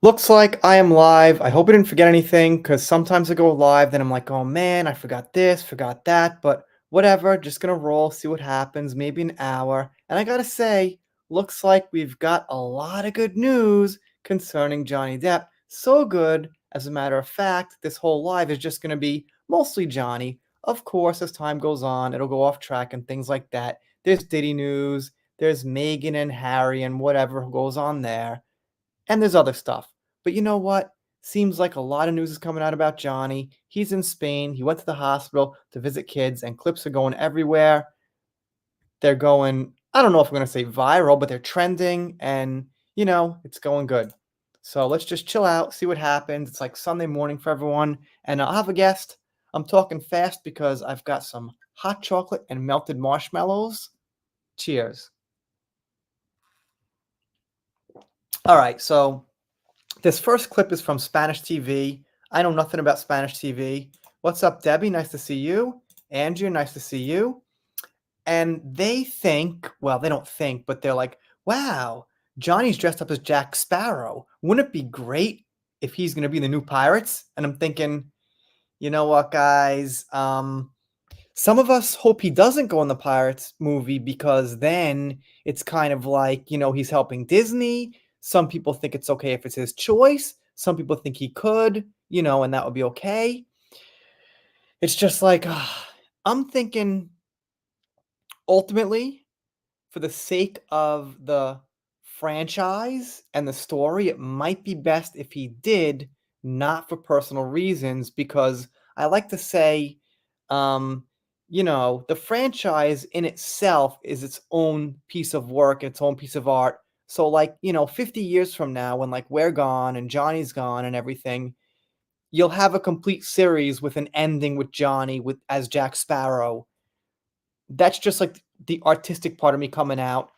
Looks like I am live. I hope I didn't forget anything because sometimes I go live, then I'm like, oh man, I forgot this, forgot that, but whatever, just gonna roll, see what happens, maybe an hour. And I gotta say, looks like we've got a lot of good news concerning Johnny Depp. So good, as a matter of fact, this whole live is just gonna be mostly Johnny. Of course, as time goes on, it'll go off track and things like that. There's Diddy news, there's Meghan and Harry and whatever goes on there. And there's other stuff. But you know what? Seems like a lot of news is coming out about Johnny. He's in Spain. He went to the hospital to visit kids, and clips are going everywhere. They're going, I don't know if I'm going to say viral, but they're trending, and, it's going good. So let's just chill out, see what happens. It's like Sunday morning for everyone, and I'll have a guest. I'm talking fast because I've got some hot chocolate and melted marshmallows. Cheers. All right, so this first clip is from Spanish TV. I know nothing about Spanish TV. What's up, Debbie? Nice to see you. Andrew, nice to see you. And they think, well, they don't think, but they're like, wow, Johnny's dressed up as Jack Sparrow. Wouldn't it be great if he's going to be the new Pirates? And I'm thinking, you know what, guys? Some of us hope he doesn't go in the Pirates movie because then it's kind of like, he's helping Disney. Some people think it's okay if it's his choice. Some people think he could, and that would be okay. It's just like, I'm thinking ultimately, for the sake of the franchise and the story, it might be best if he did, not for personal reasons, because I like to say, um, the franchise in itself is its own piece of work, its own piece of art. So, like, 50 years from now, when like we're gone and Johnny's gone and everything, you'll have a complete series with an ending with Johnny with as Jack Sparrow. That's just like the artistic part of me coming out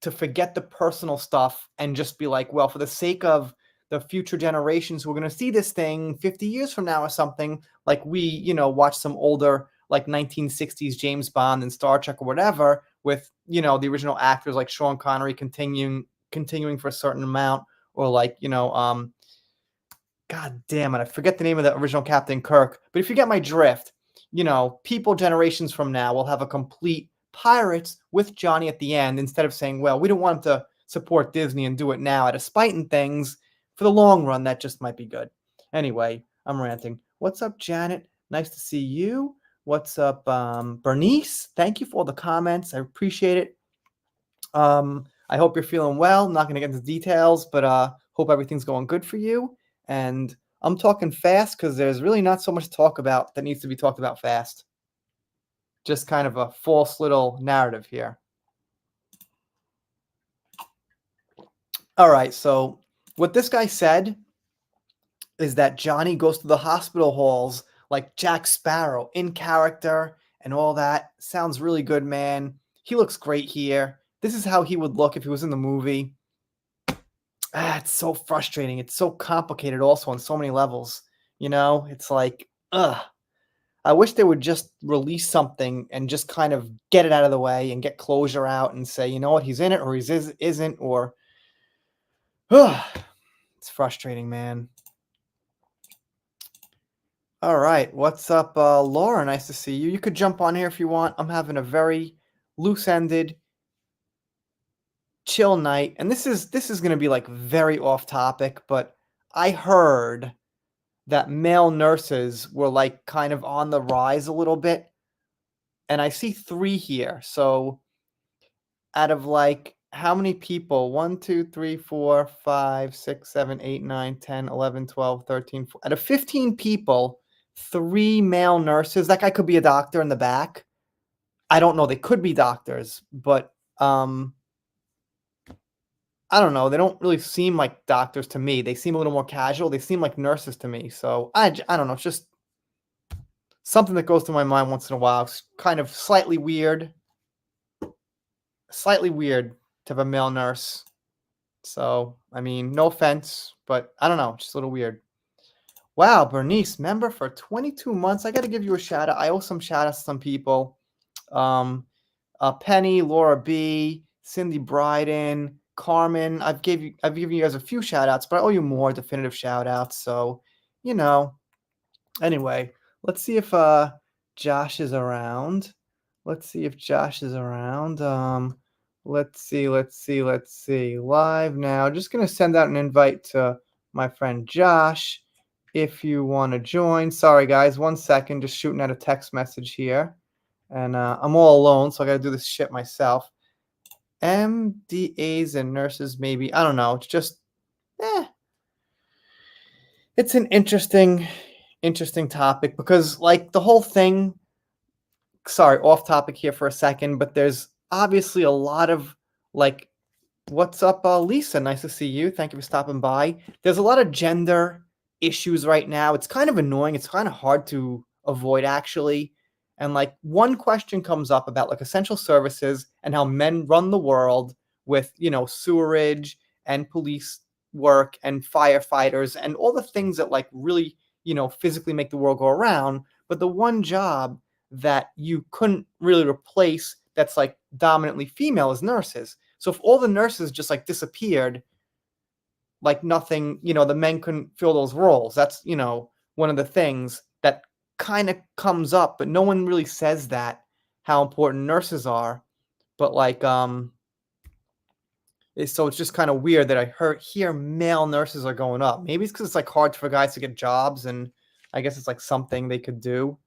to forget the personal stuff and just be like, well, for the sake of the future generations who are going to see this thing 50 years from now or something, like we, watch some older, like 1960s James Bond and Star Trek or whatever with, the original actors like Sean Connery continuing for a certain amount, or like, God damn it, I forget the name of the original Captain Kirk. But if you get my drift, people generations from now will have a complete Pirates with Johnny at the end instead of saying, well, we don't want him to support Disney and do it now out of spite and things. For the long run, that just might be good. Anyway, I'm ranting. What's up, Janet? Nice to see you. What's up, Bernice? Thank you for all the comments. I appreciate it. I hope you're feeling well. I'm not going to get into details, but hope everything's going good for you. And I'm talking fast because there's really not so much to talk about that needs to be talked about fast. Just kind of a false little narrative here. All right, so what this guy said is that Johnny goes to the hospital halls like Jack Sparrow in character and all that. Sounds really good, man. He looks great here. This is how he would look if he was in the movie. It's so frustrating. It's so complicated also on so many levels. It's like, ugh. I wish they would just release something and just kind of get it out of the way and get closure out and say, you know what, he's in it or isn't, or it's frustrating, man. All right, what's up, Laura? Nice to see you. You could jump on here if you want. I'm having a very loose-ended, chill night, and this is going to be like very off topic, but I heard that male nurses were like kind of on the rise a little bit, and I see 3 here. So out of like how many people? 1, 2, 3, 4, 5, 6, 7, 8, 9, 10, 11, 12, 13. Out of 15 people, 3 male nurses. That guy could be a doctor in the back. I don't know. They could be doctors, but I don't know. They don't really seem like doctors to me. They seem a little more casual. They seem like nurses to me. So I don't know. It's just something that goes through my mind once in a while. It's kind of slightly weird to have a male nurse. So, I mean, no offense, but I don't know, just a little weird. Wow, Bernice, member for 22 months. I got to give you a shout out. I owe some shout outs to some people. Penny, Laura B, Cindy Bryden, Carmen. I've given you guys a few shout outs, but I owe you more definitive shout outs. So, you know, anyway, let's see if Josh is around. Let's see if Josh is around. Let's see. Live now. Just gonna send out an invite to my friend Josh if you want to join. Sorry guys, 1 second, just shooting out a text message here. And I'm all alone, so I gotta do this shit myself. MDAs and nurses, maybe. I don't know. It's just eh, it's an interesting topic because like the whole thing, sorry, off topic here for a second, but there's obviously a lot of like, what's up, Lisa? Nice to see you. Thank you for stopping by. There's a lot of gender issues right now. It's kind of annoying. It's kind of hard to avoid, actually. And like, one question comes up about like essential services and how men run the world with, sewerage and police work and firefighters and all the things that like really, physically make the world go around. But the one job that you couldn't really replace that's like dominantly female is nurses. So if all the nurses just like disappeared, like nothing, the men couldn't fill those roles. That's, one of the things that kind of comes up, but no one really says that how important nurses are. But like, so it's just kind of weird that hear male nurses are going up. Maybe it's because it's like hard for guys to get jobs, and I guess it's like something they could do.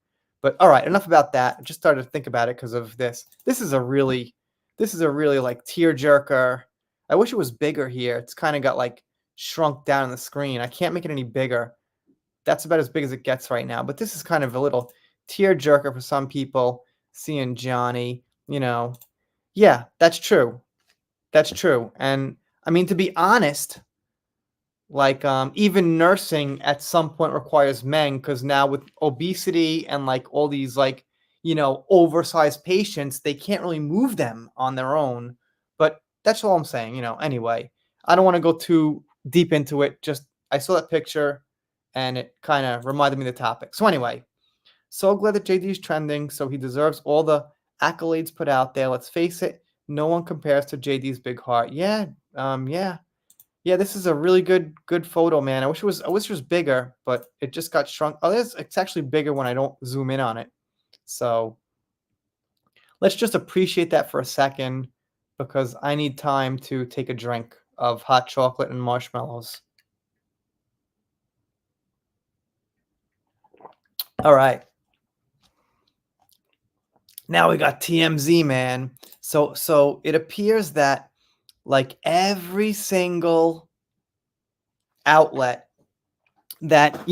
But all right, enough about that. I just started to think about it because of this. This is a really like tear jerker. I wish it was bigger here. It's kind of got like shrunk down on the screen. I can't make it any bigger. That's about as big as it gets right now. But this is kind of a little tear jerker for some people seeing Johnny. Yeah, that's true. That's true. And I mean, to be honest, like even nursing at some point requires men because now with obesity and like all these like, oversized patients, they can't really move them on their own. But that's all I'm saying, anyway. I don't want to go too deep into it. Just I saw that picture and it kind of reminded me of the topic. So anyway, so glad that JD is trending. So he deserves all the accolades put out there. Let's face it, no one compares to JD's big heart. Yeah. Yeah, this is a really good photo, man. I wish it was bigger, but it just got shrunk. Oh, it's actually bigger when I don't zoom in on it. So let's just appreciate that for a second because I need time to take a drink of hot chocolate and marshmallows. All right. Now we got TMZ, man. So it appears that like every single outlet that,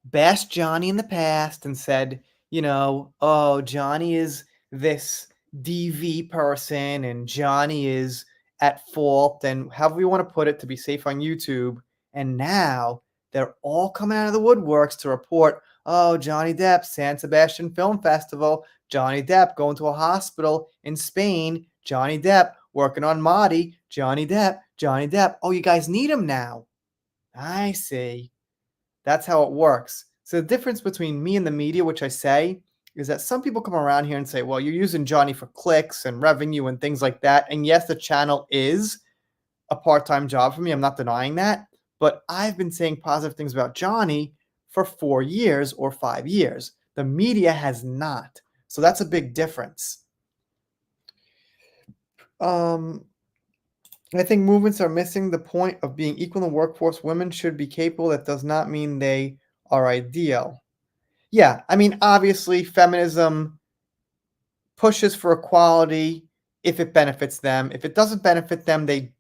bashed Johnny in the past and said, oh, Johnny is this DV person and Johnny is at fault and however you want to put it to be safe on YouTube. And now they're all coming out of the woodworks to report, oh, Johnny Depp, San Sebastian Film Festival, Johnny Depp going to a hospital in Spain, Johnny Depp working on Marty, Johnny Depp. Oh, you guys need him now. I see. That's how it works. So the difference between me and the media, which I say, is that some people come around here and say, well, you're using Johnny for clicks and revenue and things like that. And yes, the channel is a part-time job for me. I'm not denying that. But I've been saying positive things about Johnny for 4 years or 5 years. The media has not. So that's a big difference. I think movements are missing the point of being equal in the workforce. Women should be capable. That does not mean they are ideal. Yeah, I mean, obviously, feminism pushes for equality if it benefits them. If it doesn't benefit them, they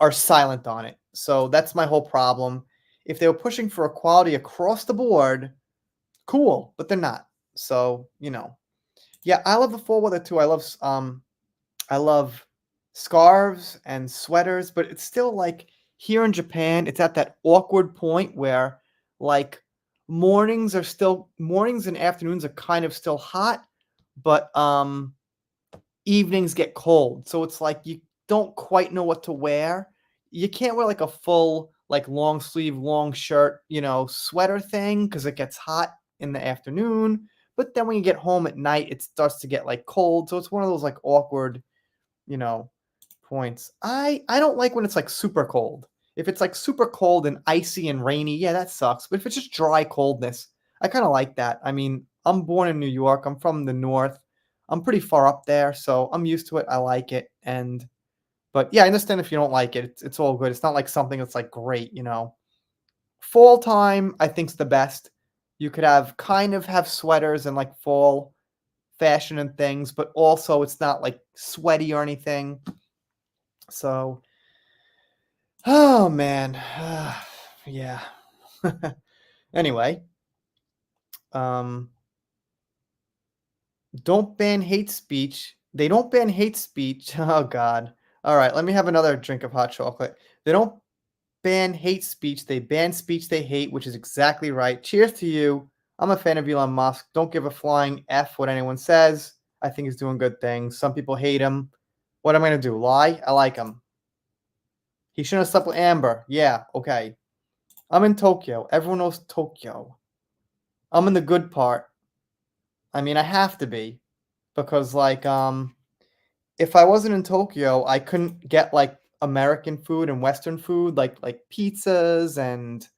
are silent on it. So that's my whole problem. If they were pushing for equality across the board, cool, but they're not. So, yeah, I love the fall weather too. I love scarves and sweaters, but it's still like here in Japan, it's at that awkward point where like mornings and afternoons are kind of still hot, but evenings get cold. So it's like you don't quite know what to wear. You can't wear like a full like long sleeve, long shirt, sweater thing because it gets hot in the afternoon. But then when you get home at night, it starts to get like cold. So it's one of those like awkward, you know, points. I don't like when it's, like, super cold. If it's, like, super cold and icy and rainy, yeah, that sucks, but if it's just dry coldness, I kinda like that. I mean, I'm born in New York, I'm from the North. I'm pretty far up there, so I'm used to it, I like it, and but, yeah, I understand if you don't like it, it's all good. It's not like something that's, like, great, you know? Fall time, I think's the best. You could have sweaters and, like, fall fashion and things, but also it's not, like, sweaty or anything. So, oh, man. Yeah. Anyway, um, don't ban hate speech. They don't ban hate speech. Oh, god. Alright, let me have another drink of hot chocolate. They don't ban hate speech, they ban speech they hate, which is exactly right. Cheers to you. I'm a fan of Elon Musk. Don't give a flying F what anyone says. I think he's doing good things. Some people hate him. What am I gonna do? Lie? I like him. He shouldn't have slept with Amber. Yeah, okay. I'm in Tokyo. Everyone knows Tokyo. I'm in the good part. I mean, I have to be because, like, if I wasn't in Tokyo, I couldn't get like American food and Western food, like pizzas and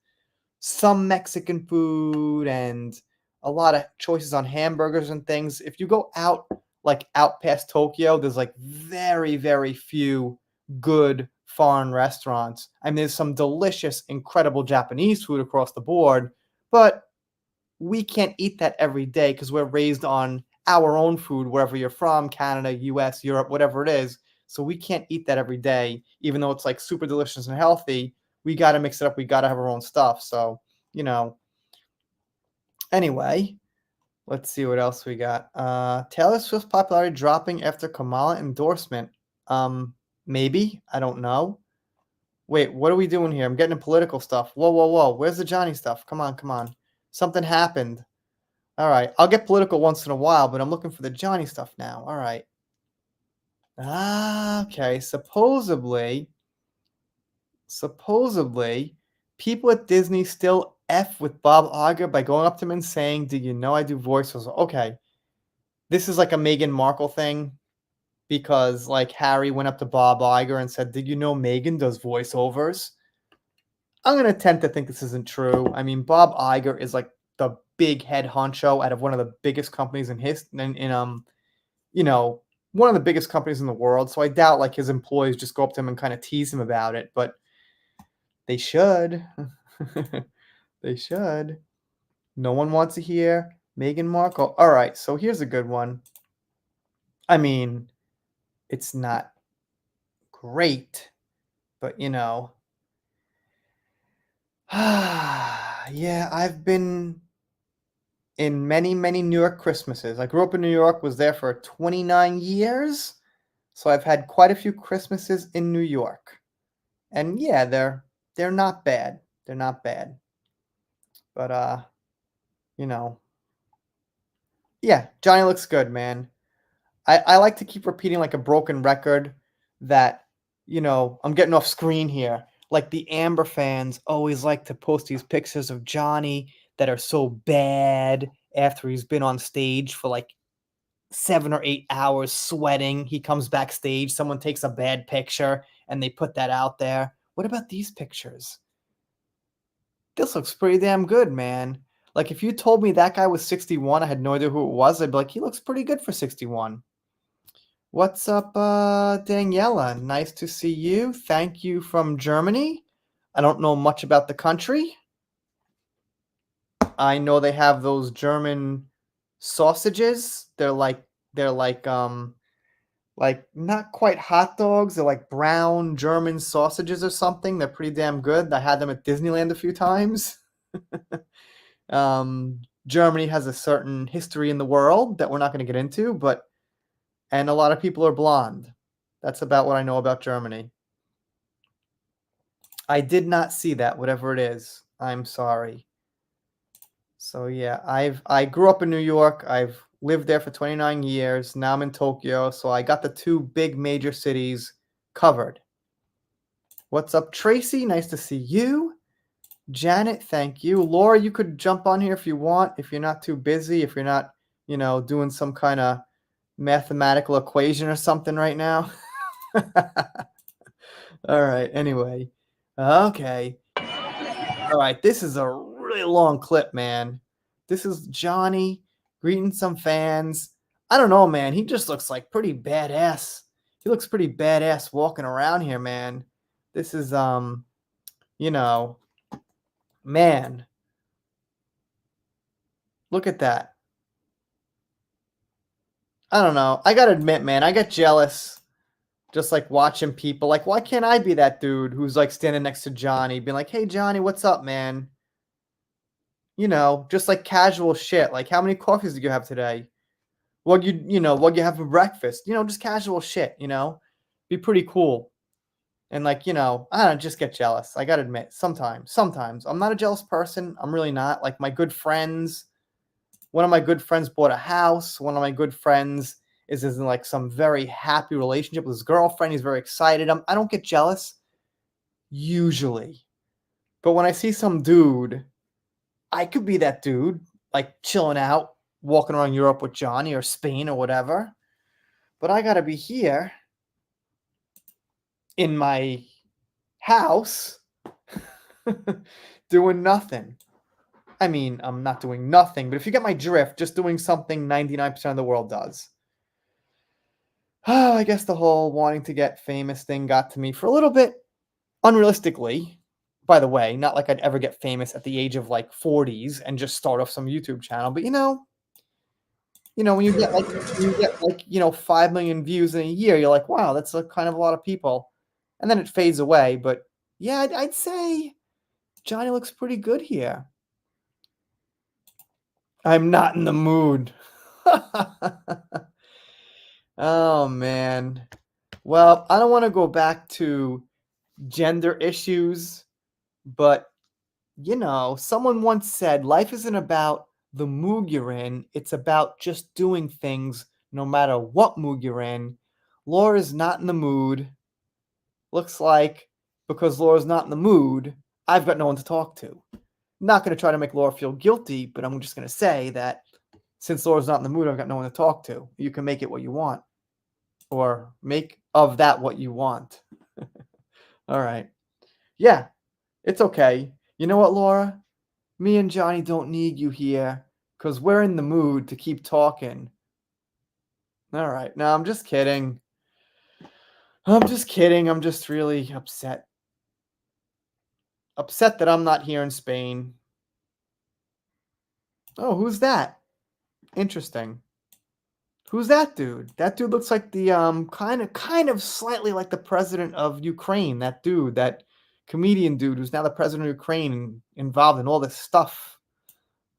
some Mexican food and a lot of choices on hamburgers and things. If you go out, like, out past Tokyo, there's, like, very, very few good foreign restaurants. I mean, there's some delicious, incredible Japanese food across the board, but we can't eat that every day because 'cause we're raised on our own food wherever you're from, Canada, US, Europe, whatever it is. So we can't eat that every day, even though it's, like, super delicious and healthy. We gotta mix it up, we gotta have our own stuff, so, you know. Anyway, let's see what else we got. Taylor Swift's popularity dropping after Kamala endorsement. Maybe, I don't know. Wait, what are we doing here? I'm getting into political stuff. Whoa, whoa, whoa, where's the Johnny stuff? Come on, come on. Something happened. Alright, I'll get political once in a while, but I'm looking for the Johnny stuff now. Alright. Okay, supposedly, people at Disney still F with Bob Iger by going up to him and saying, "Do you know I do voices?" Okay, this is like a Meghan Markle thing because, like, Harry went up to Bob Iger and said, "Did you know Meghan does voiceovers?" I'm gonna tend to think this isn't true. I mean, Bob Iger is like the big head honcho out of one of the biggest companies you know, one of the biggest companies in the world. So I doubt like his employees just go up to him and kind of tease him about it, but they should. They should. No one wants to hear Meghan Markle. All right, so here's a good one. I mean, it's not great, but you know, yeah, I've been in many, many New York Christmases. I grew up in New York, was there for 29 years, so I've had quite a few Christmases in New York. And yeah, they're not bad. They're not bad. But you know, yeah, Johnny looks good, man. I like to keep repeating like a broken record that, you know, I'm getting off screen here. Like the Amber fans always like to post these pictures of Johnny that are so bad after he's been on stage for like 7 or 8 hours sweating. He comes backstage, someone takes a bad picture and they put that out there. What about these pictures? This looks pretty damn good, man. Like if you told me that guy was 61, I had no idea who it was. I'd be like, he looks pretty good for 61. What's up, Daniela? Nice to see you. Thank you from Germany. I don't know much about the country. I know they have those German sausages. They're like not quite hot dogs. They're like brown German sausages or something. They're pretty damn good. I had them at Disneyland a few times. Germany has a certain history in the world that we're not going to get into, but and a lot of people are blonde. That's about what I know about Germany. I did not see that, whatever it is. I'm sorry. So yeah, I grew up in New York. I've lived there for 29 years. Now I'm in Tokyo, so I got the two big major cities covered. What's up, Tracy? Nice to see you. Janet, thank you. Laura, you could jump on here if you want, if you're not too busy, if you're not, doing some kind of mathematical equation or something right now. Alright, anyway. Okay. Alright, this is a really long clip, man. This is Johnny greeting some fans. I don't know, man, he just looks like pretty badass. He looks pretty badass walking around here, man. This is, you know, man, look at that. I don't know. I gotta admit, man, I get jealous just, like, watching people. Like, why can't I be that dude who's, like, standing next to Johnny, being like, "Hey, Johnny, what's up, man?" Just, like, casual shit, like, "How many coffees did you have today? What'd you have for breakfast?" Just casual shit, you know? Be pretty cool. And, like, I don't know, just get jealous. I gotta admit, sometimes. I'm not a jealous person. I'm really not. Like, my good friends one of my good friends bought a house. One of my good friends is in, like, some very happy relationship with his girlfriend. He's very excited. I don't get jealous, usually. But when I see some dude, I could be that dude, like, chilling out, walking around Europe with Johnny or Spain or whatever. But I gotta be here in my house doing nothing. I mean, I'm not doing nothing, but if you get my drift, just doing something 99% of the world does. I guess the whole wanting to get famous thing got to me for a little bit, unrealistically. By the way, not like I'd ever get famous at the age of like 40s and just start off some YouTube channel, but when you get 5 million views in a year, you're like, wow, that's a kind of a lot of people. And then it fades away. But yeah, I'd say Johnny looks pretty good here. I'm not in the mood. Oh man. Well, I don't want to go back to gender issues, but someone once said life isn't about the mood you're in, it's about just doing things no matter what mood you're in. Laura's not in the mood. Looks like because Laura's not in the mood, I've got no one to talk to. Not going to try to make Laura feel guilty, but I'm just going to say that since Laura's not in the mood, I've got no one to talk to. You can make it what you want, or make of that what you want. All right. Yeah, it's okay. You know what, Laura? Me and Johnny don't need you here because we're in the mood to keep talking. All right. No, I'm just kidding. I'm just kidding. I'm just really upset. Upset that I'm not here in Spain. Oh, who's that? Interesting. Who's that dude? That dude looks like the kind of slightly like the president of Ukraine. That dude, that comedian dude who's now the president of Ukraine and involved in all this stuff.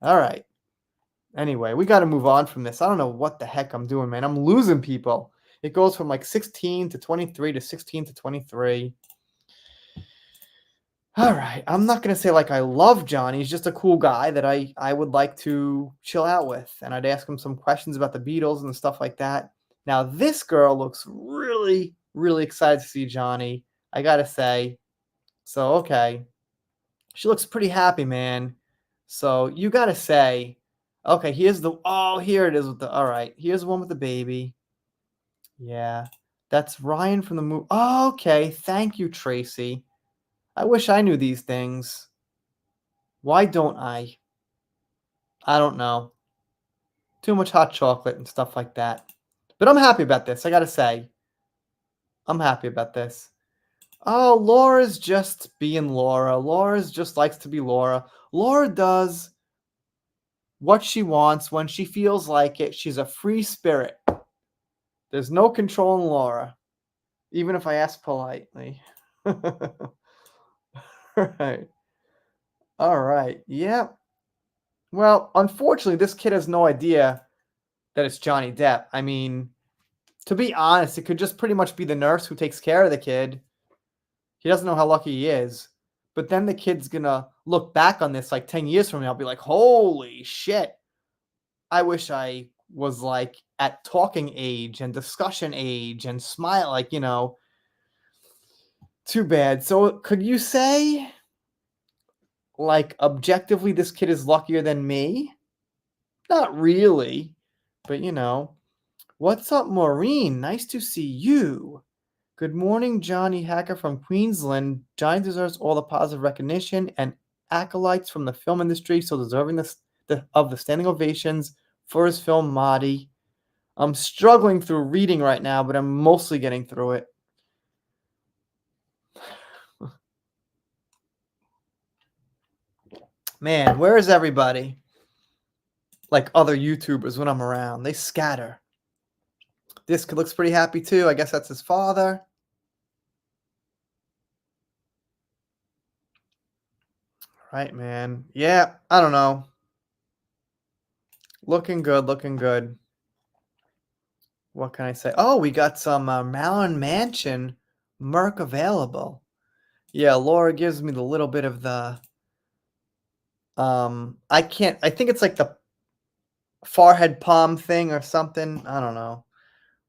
All right. Anyway, we got to move on from this. I don't know what the heck I'm doing, man. I'm losing people. It goes from like 16 to 23 to 16 to 23. All right. I'm not going to say like I love Johnny. He's just a cool guy that I would like to chill out with. And I'd ask him some questions about the Beatles and stuff like that. Now, this girl looks really, really excited to see Johnny. I got to say. So, okay. She looks pretty happy, man. So, you got to say, okay, here it is with the, all right. Here's the one with the baby. Yeah. That's Ryan from the movie. Oh, okay. Thank you, Tracy. I wish I knew these things. Why don't I? I don't know. Too much hot chocolate and stuff like that. But I'm happy about this. I got to say. I'm happy about this. Oh, Laura's just being Laura. Laura's just likes to be Laura. Laura does what she wants when she feels like it. She's a free spirit. There's no control in Laura, even if I ask politely. Right. All right. Yeah. Well, unfortunately, this kid has no idea that it's Johnny Depp. I mean, to be honest, it could just pretty much be the nurse who takes care of the kid. He doesn't know how lucky he is. But then the kid's gonna look back on this like 10 years from now, be like, holy shit. I wish I was like at talking age and discussion age and smile, like, too bad. So could you say, like, objectively, this kid is luckier than me? Not really. But, what's up, Maureen? Nice to see you. Good morning, Johnny Hacker from Queensland. Johnny deserves all the positive recognition and acolytes from the film industry, so deserving of the standing ovations for his film Marty. I'm struggling through reading right now, but I'm mostly getting through it. Man, where is everybody? Like other YouTubers when I'm around, they scatter. This kid looks pretty happy too. I guess that's his father. Right, man. Yeah, I don't know. Looking good, looking good. What can I say? Oh, we got some Malin Mansion Merc available. Yeah, Laura gives me the little bit of the I can't I think it's like the forehead palm thing or something. I don't know.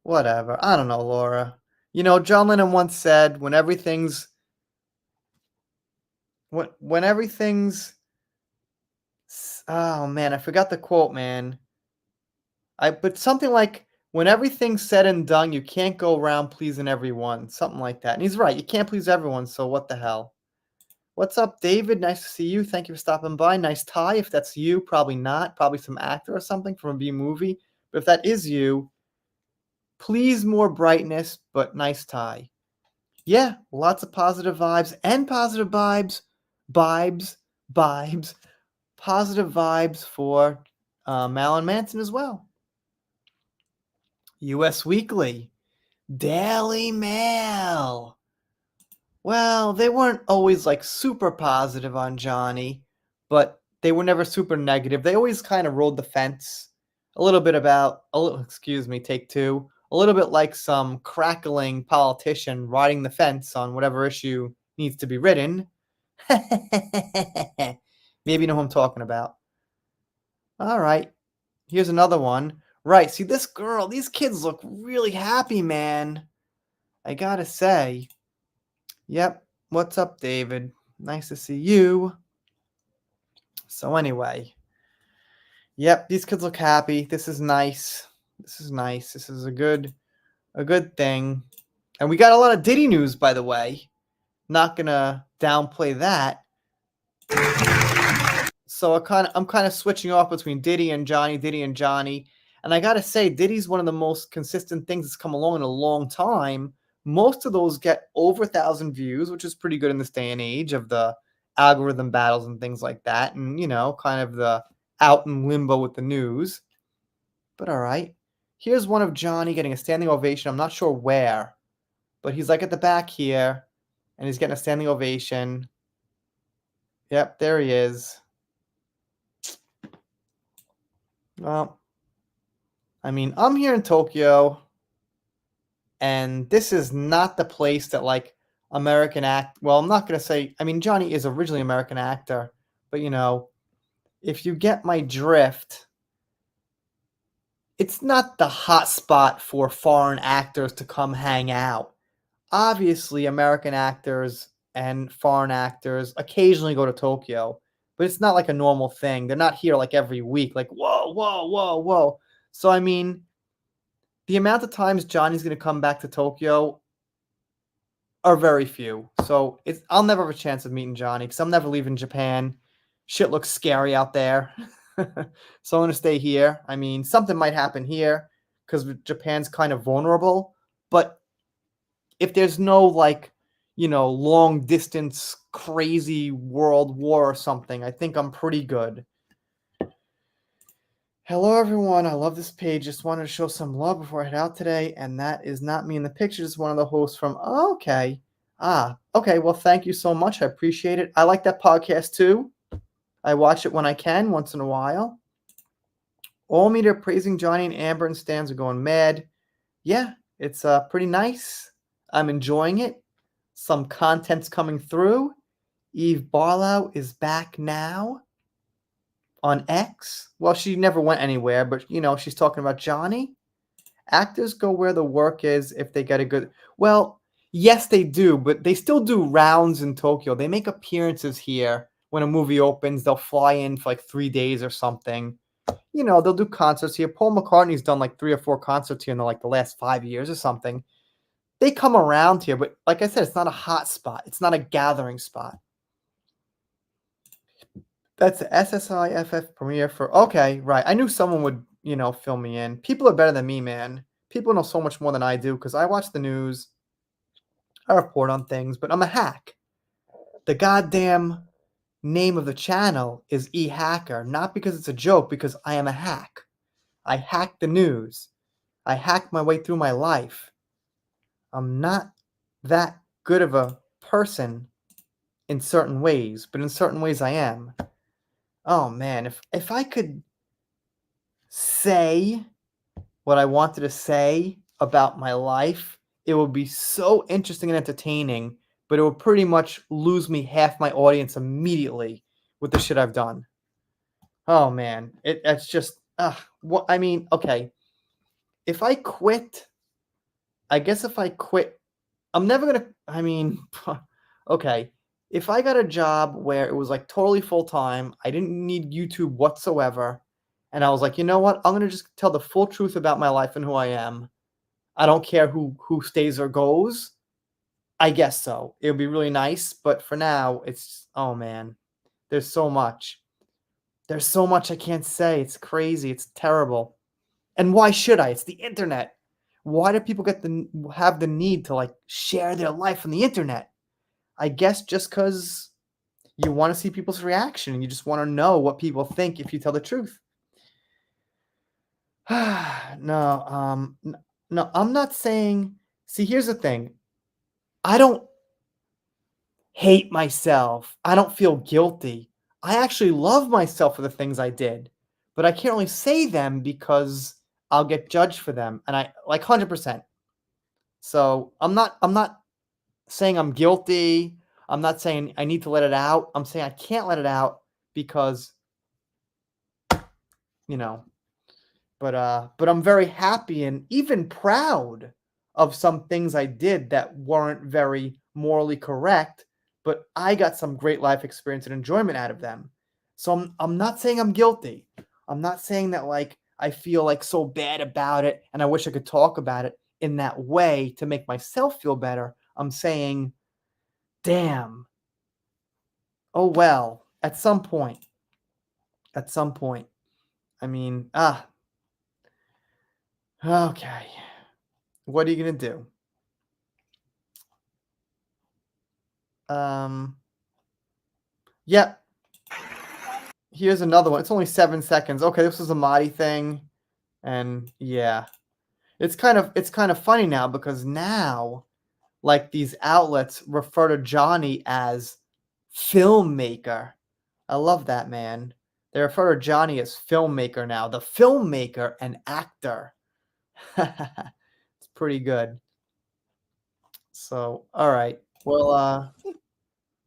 Whatever. I don't know, Laura. You know, John Lennon once said when everything's oh man, I forgot the quote, man. But something like when everything's said and done, you can't go around pleasing everyone. Something like that. And he's right. You can't please everyone, so what the hell? What's up, David? Nice to see you. Thank you for stopping by. Nice tie. If that's you, probably not. Probably some actor or something from a B movie. But if that is you, please more brightness, but nice tie. Yeah, lots of positive vibes and positive vibes, vibes, positive vibes for Malin Manson as well. U.S. Weekly, Daily Mail. Well, they weren't always like super positive on Johnny, but they were never super negative. They always kind of rode the fence. Excuse me, take two. A little bit like some crackling politician riding the fence on whatever issue needs to be ridden. Maybe you know who I'm talking about. All right, here's another one. Right, see this girl, these kids look really happy, man. I gotta say. Yep. What's up, David? Nice to see you. So anyway, yep, these kids look happy. This is nice. This is nice. This is a good thing. And we got a lot of Diddy news, by the way. Not gonna downplay that. So I'm kind of switching off between Diddy and Johnny. And I gotta say, Diddy's one of the most consistent things that's come along in a long time. Most of those get over 1,000 views, which is pretty good in this day and age of the algorithm battles and things like that. And, kind of the out in limbo with the news. But all right. Here's one of Johnny getting a standing ovation. I'm not sure where, but he's like at the back here and he's getting a standing ovation. Yep, there he is. Well, I mean, I'm here in Tokyo, and this is not the place that like American act. Well, I'm not gonna say. I mean, Johnny is originally an American actor, but if you get my drift, it's not the hot spot for foreign actors to come hang out. Obviously, American actors and foreign actors occasionally go to Tokyo, but it's not like a normal thing. They're not here like every week. Like whoa, whoa, whoa, whoa. So I mean, the amount of times Johnny's going to come back to Tokyo are very few. So I'll never have a chance of meeting Johnny because I'm never leaving Japan. Shit looks scary out there. So I'm going to stay here. I mean, something might happen here because Japan's kind of vulnerable. But if there's no like, long distance crazy world war or something, I think I'm pretty good. Hello, everyone. I love this page. Just wanted to show some love before I head out today. And that is not me in the picture. It's one of the hosts from, oh, okay. Okay. Well, thank you so much. I appreciate it. I like that podcast too. I watch it when I can, once in a while. All media praising Johnny and Amber and Stans are going mad. Yeah, it's pretty nice. I'm enjoying it. Some content's coming through. Eve Barlow is back now on X. Well, she never went anywhere, but she's talking about Johnny. Actors go where the work is if they get a good. Well, yes, they do, but they still do rounds in Tokyo. They make appearances here when a movie opens. They'll fly in for like 3 days or something. They'll do concerts here. Paul McCartney's done like 3 or 4 concerts here in the last 5 years or something. they come around here, but like I said, it's not a hot spot. It's not a gathering spot. That's the SSIFF premiere for okay, right. I knew someone would, fill me in. People are better than me, man. People know so much more than I do because I watch the news, I report on things, but I'm a hack. The goddamn name of the channel is eHacker, not because it's a joke, because I am a hack. I hack the news. I hack my way through my life. I'm not that good of a person in certain ways, but in certain ways I am. Oh man, if I could say what I wanted to say about my life, it would be so interesting and entertaining, but it would pretty much lose me half my audience immediately with the shit I've done. Oh man, it's just what I mean, okay. If I quit, I guess if I quit, I'm never gonna I mean, okay. If I got a job where it was like totally full time, I didn't need YouTube whatsoever, and I was like, you know what? I'm gonna just tell the full truth about my life and who I am. I don't care who stays or goes. I guess so. It would be really nice, but for now, it's oh man, there's so much. There's so much I can't say. It's crazy. It's terrible. And why should I? It's the internet. Why do people have the need to like share their life on the internet? I guess just because you want to see people's reaction and you just want to know what people think if you tell the truth. No, no, I'm not saying. See, here's the thing. I don't hate myself. I don't feel guilty. I actually love myself for the things I did, but I can't really say them because I'll get judged for them, and I like 100%. So I'm not saying I'm guilty. I'm not saying I need to let it out. I'm saying I can't let it out because you know but I'm very happy and even proud of some things I did that weren't very morally correct, but I got some great life experience and enjoyment out of them. So I'm not saying I'm guilty. I'm not saying that like I feel like so bad about it and I wish I could talk about it in that way to make myself feel better. I'm saying, damn, oh well, at some point. I mean, okay. What are you gonna do? Um, yep. Here's another one. It's only 7 seconds. Okay, this was a Mahdi thing, and yeah. It's kind of funny now because now, like, these outlets refer to Johnny as filmmaker. I love that, man. They refer to Johnny as filmmaker now. The filmmaker and actor. It's pretty good. So, alright. Well,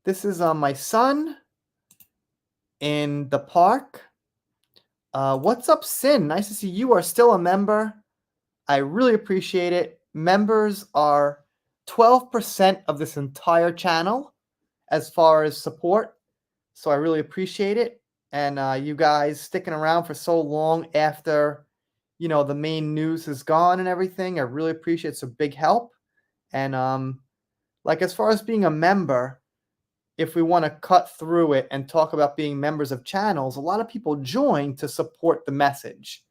this is, my son in the park. What's up, Sin? Nice to see you are still a member. I really appreciate it. Members are 12% of this entire channel as far as support. So I really appreciate it. And you guys sticking around for so long after, the main news is gone and everything. I really appreciate it. It's a big help. And like as far as being a member, if we want to cut through it and talk about being members of channels, a lot of people join to support the message.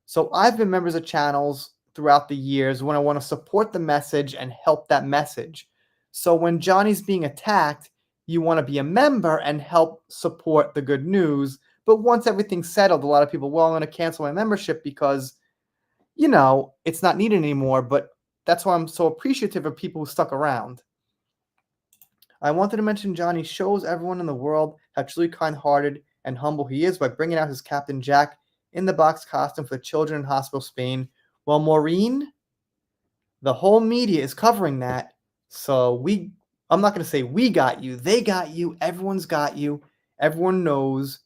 So I've been members of channels throughout the years when I want to support the message and help that message. So when Johnny's being attacked, you want to be a member and help support the good news. But once everything's settled, a lot of people, well, I'm going to cancel my membership because, it's not needed anymore. But that's why I'm so appreciative of people who stuck around. I wanted to mention Johnny shows everyone in the world how truly kind-hearted and humble he is by bringing out his Captain Jack in the box costume for the children in hospital Spain. Well, Maureen, the whole media is covering that. So I'm not going to say we got you. They got you. Everyone's got you. Everyone knows.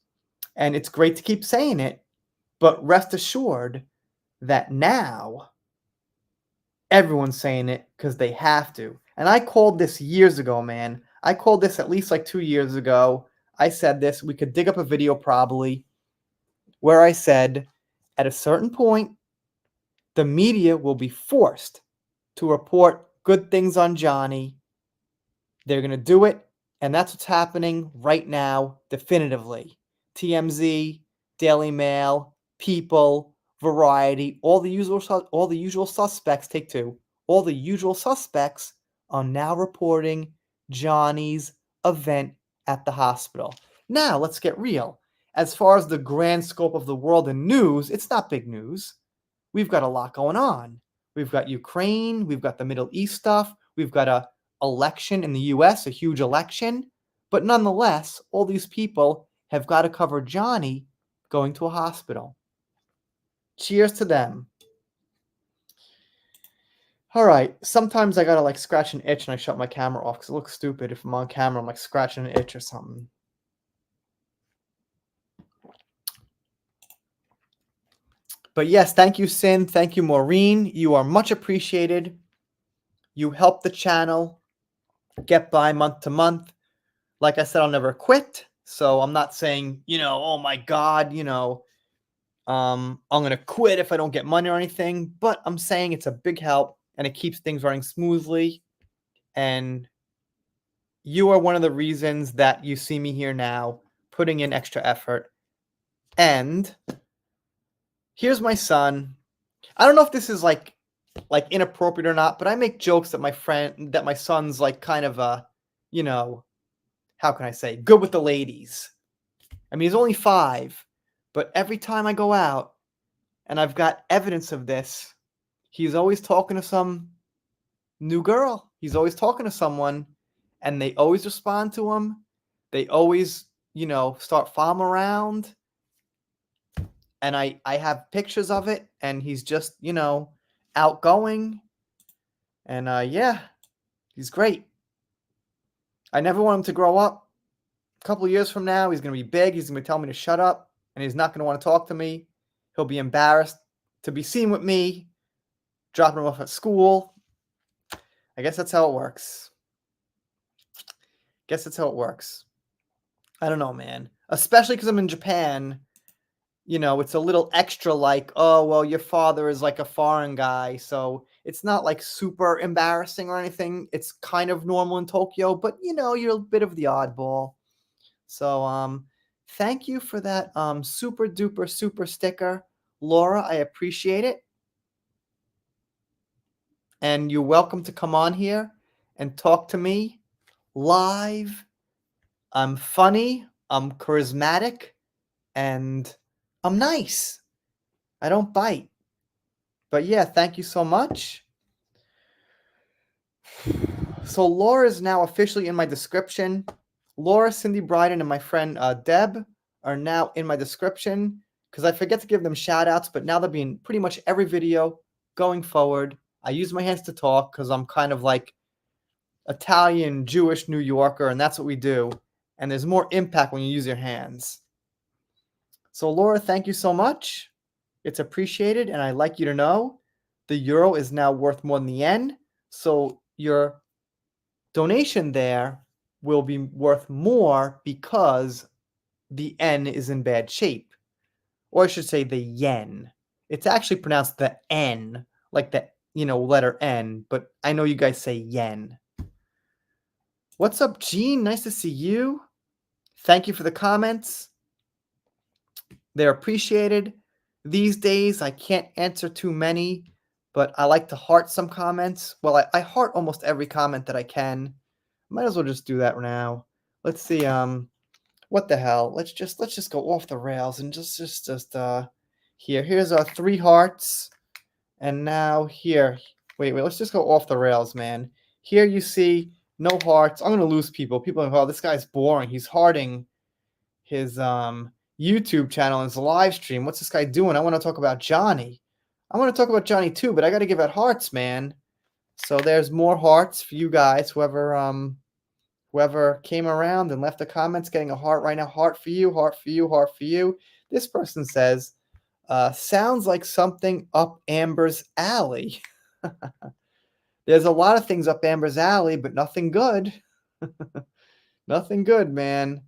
And it's great to keep saying it. But rest assured that now everyone's saying it because they have to. And I called this years ago, man. I called this at least like 2 years ago. I said this. We could dig up a video probably where I said at a certain point, the media will be forced to report good things on Johnny. They're going to do it, and that's what's happening right now, definitively. TMZ, Daily Mail, People, Variety, all the usual suspects, take two. All the usual suspects are now reporting Johnny's event at the hospital. Now, let's get real. As far as the grand scope of the world and news, it's not big news. We've got a lot going on. We've got Ukraine, we've got the Middle East stuff, we've got a election in the US, a huge election. But nonetheless, all these people have got to cover Johnny going to a hospital. Cheers to them. All right, sometimes I gotta like scratch an itch and I shut my camera off because it looks stupid if I'm on camera, I'm like scratching an itch or something. But yes, thank you, Sin. Thank you, Maureen. You are much appreciated. You help the channel get by month to month. Like I said, I'll never quit. So I'm not saying, oh my God, I'm going to quit if I don't get money or anything. But I'm saying it's a big help and it keeps things running smoothly. And you are one of the reasons that you see me here now, putting in extra effort. And here's my son. I don't know if this is like inappropriate or not, but I make jokes that my son's like kind of how can I say, good with the ladies. I mean, he's only 5, but every time I go out and I've got evidence of this, he's always talking to some new girl. He's always talking to someone and they always respond to him. They always, start following around. And I have pictures of it and he's just, outgoing. And yeah, he's great. I never want him to grow up. A couple of years from now, he's going to be big. He's going to be telling me to shut up and he's not going to want to talk to me. He'll be embarrassed to be seen with me, dropping him off at school. I guess that's how it works. I don't know, man. Especially because I'm in Japan. It's a little extra like, oh, well, your father is like a foreign guy. So it's not like super embarrassing or anything. It's kind of normal in Tokyo, but you're a bit of the oddball. So thank you for that super duper super sticker, Laura. I appreciate it. And you're welcome to come on here and talk to me live. I'm funny, I'm charismatic, and I'm nice. I don't bite. But yeah, thank you so much. So Laura is now officially in my description. Laura, Cindy Bryden, and my friend Deb are now in my description because I forget to give them shout outs, but now they'll be in pretty much every video going forward. I use my hands to talk because I'm kind of like Italian, Jewish New Yorker, and that's what we do. And there's more impact when you use your hands. So Laura, thank you so much. It's appreciated, and I'd like you to know the euro is now worth more than the yen. So your donation there will be worth more because the N is in bad shape. Or I should say the yen. It's actually pronounced the N, like the, letter N, but I know you guys say yen. What's up, Gene? Nice to see you. Thank you for the comments. They're appreciated. These days, I can't answer too many, but I like to heart some comments. Well, I heart almost every comment that I can. Might as well just do that now. Let's see. What the hell? Let's just go off the rails and just here's our 3 hearts, and now here. Wait. Let's just go off the rails, man. Here you see no hearts. I'm gonna lose people. People are like, oh, this guy's boring. He's hearting his YouTube channel and his live stream. What's this guy doing? I want to talk about Johnny. I want to talk about Johnny too, but I got to give out hearts, man. So there's more hearts for you guys. Whoever came around and left the comments, getting a heart right now. Heart for you, heart for you, heart for you. This person says, sounds like something up Amber's alley. There's a lot of things up Amber's alley, but nothing good. Nothing good, man.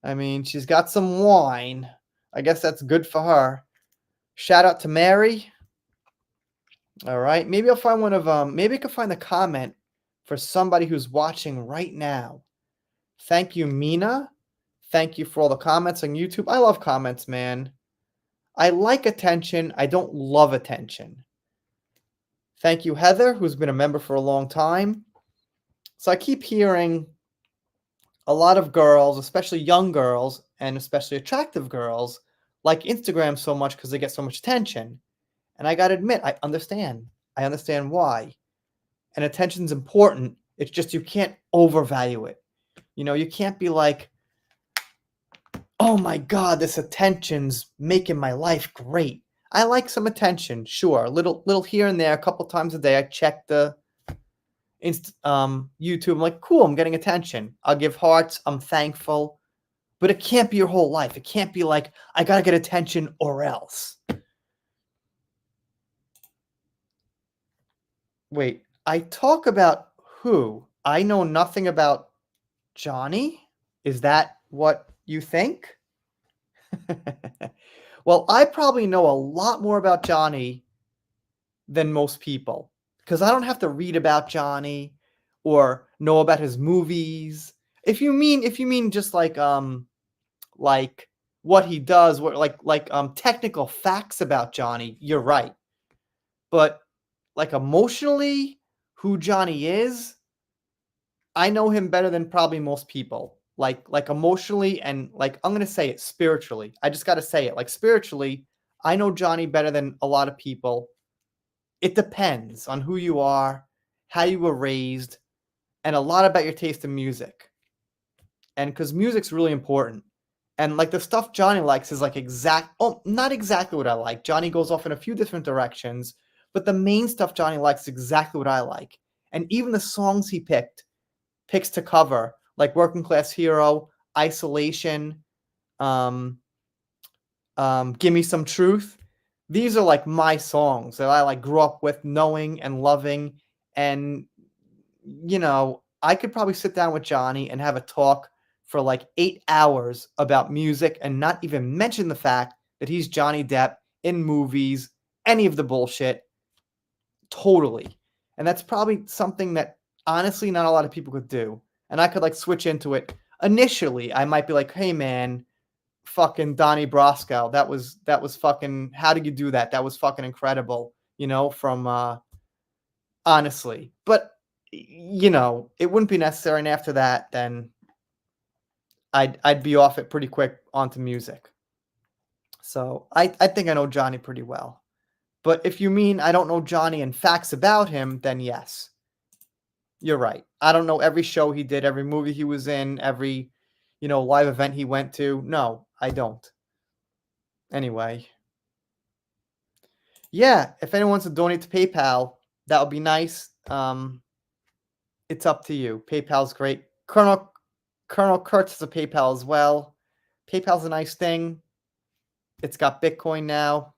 I mean, she's got some wine. I guess that's good for her. Shout out to Mary. All right. Maybe I'll find one of maybe I could find the comment for somebody who's watching right now. Thank you, Mina. Thank you for all the comments on YouTube. I love comments, man. I like attention. I don't love attention. Thank you, Heather, who's been a member for a long time. So I keep hearing a lot of girls, especially young girls and especially attractive girls, like Instagram so much because they get so much attention. And I got to admit, I understand. I understand why. And attention's important. It's just you can't overvalue it. You know, you can't be like, oh my God, this attention's making my life great. I like some attention, sure. Little here and there, a couple times a day. I check the YouTube. I'm like, cool, I'm getting attention. I'll give hearts. I'm thankful. But it can't be your whole life. It can't be like, I gotta get attention or else. Wait, I talk about who? I know nothing about Johnny? Is that what you think? Well, I probably know a lot more about Johnny than most people because I don't have to read about Johnny or know about his movies. If you mean just like what he does, what technical facts about Johnny, you're right. But like emotionally, who Johnny is, I know him better than probably most people. Like emotionally and like I'm gonna say it spiritually. I just gotta say it. Like spiritually, I know Johnny better than a lot of people. It depends on who you are, how you were raised, and a lot about your taste in music. And because music's really important. And like the stuff Johnny likes is like not exactly what I like. Johnny goes off in a few different directions, but the main stuff Johnny likes is exactly what I like. And even the songs he picks to cover, like Working Class Hero, Isolation, um, Give Me Some Truth. These are like my songs that I like grew up with knowing and loving. And, I could probably sit down with Johnny and have a talk for like 8 hours about music and not even mention the fact that he's Johnny Depp in movies, any of the bullshit. Totally. And that's probably something that honestly not a lot of people could do. And I could like switch into it. Initially, I might be like, "Hey man, fucking Donnie Brasco, that was fucking how did you do that? That was fucking incredible." From honestly. But it wouldn't be necessary and after that then I'd be off it pretty quick onto music. So, I think I know Johnny pretty well. But if you mean I don't know Johnny and facts about him, then yes. You're right. I don't know every show he did, every movie he was in, every, live event he went to. No, I don't. Anyway. Yeah, if anyone wants to donate to PayPal, that would be nice. It's up to you. PayPal's great. Colonel Kurtz has a PayPal as well. PayPal's a nice thing. It's got Bitcoin now.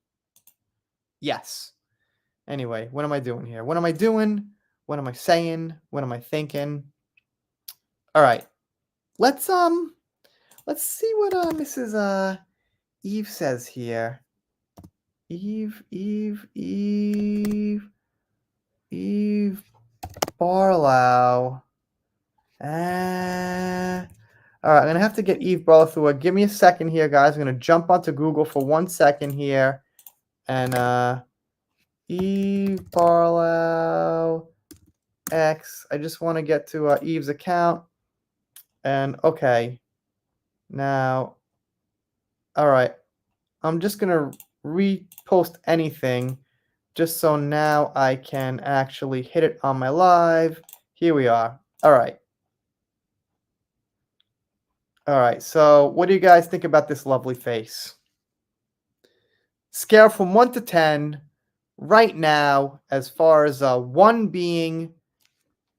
Yes. Anyway, what am I doing here? What am I doing? What am I saying? What am I thinking? All right. Let's see what Mrs. Eve says here. Eve Barlow. All right, I'm gonna have to get Eve Barlow through it. Give me a second here, guys. I'm gonna jump onto Google for 1 second here, and Eve Barlow X. I just want to get to Eve's account, and okay, now, all right. I'm just gonna repost anything just so now I can actually hit it on my live. Here we are. All right. All right. So what do you guys think about this lovely face? Scale from 1 to 10 right now as far as 1 being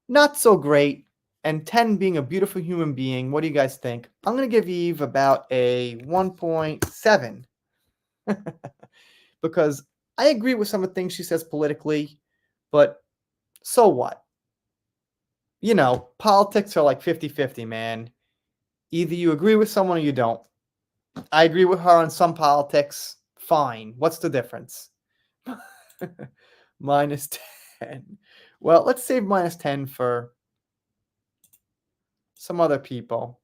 not so great and 10 being a beautiful human being. What do you guys think? I'm going to give Eve about a 1.7 because I agree with some of the things she says politically, but so what? Politics are like 50-50, man. Either you agree with someone or you don't. I agree with her on some politics. Fine. What's the difference? minus 10. Well, let's save minus 10 for some other people.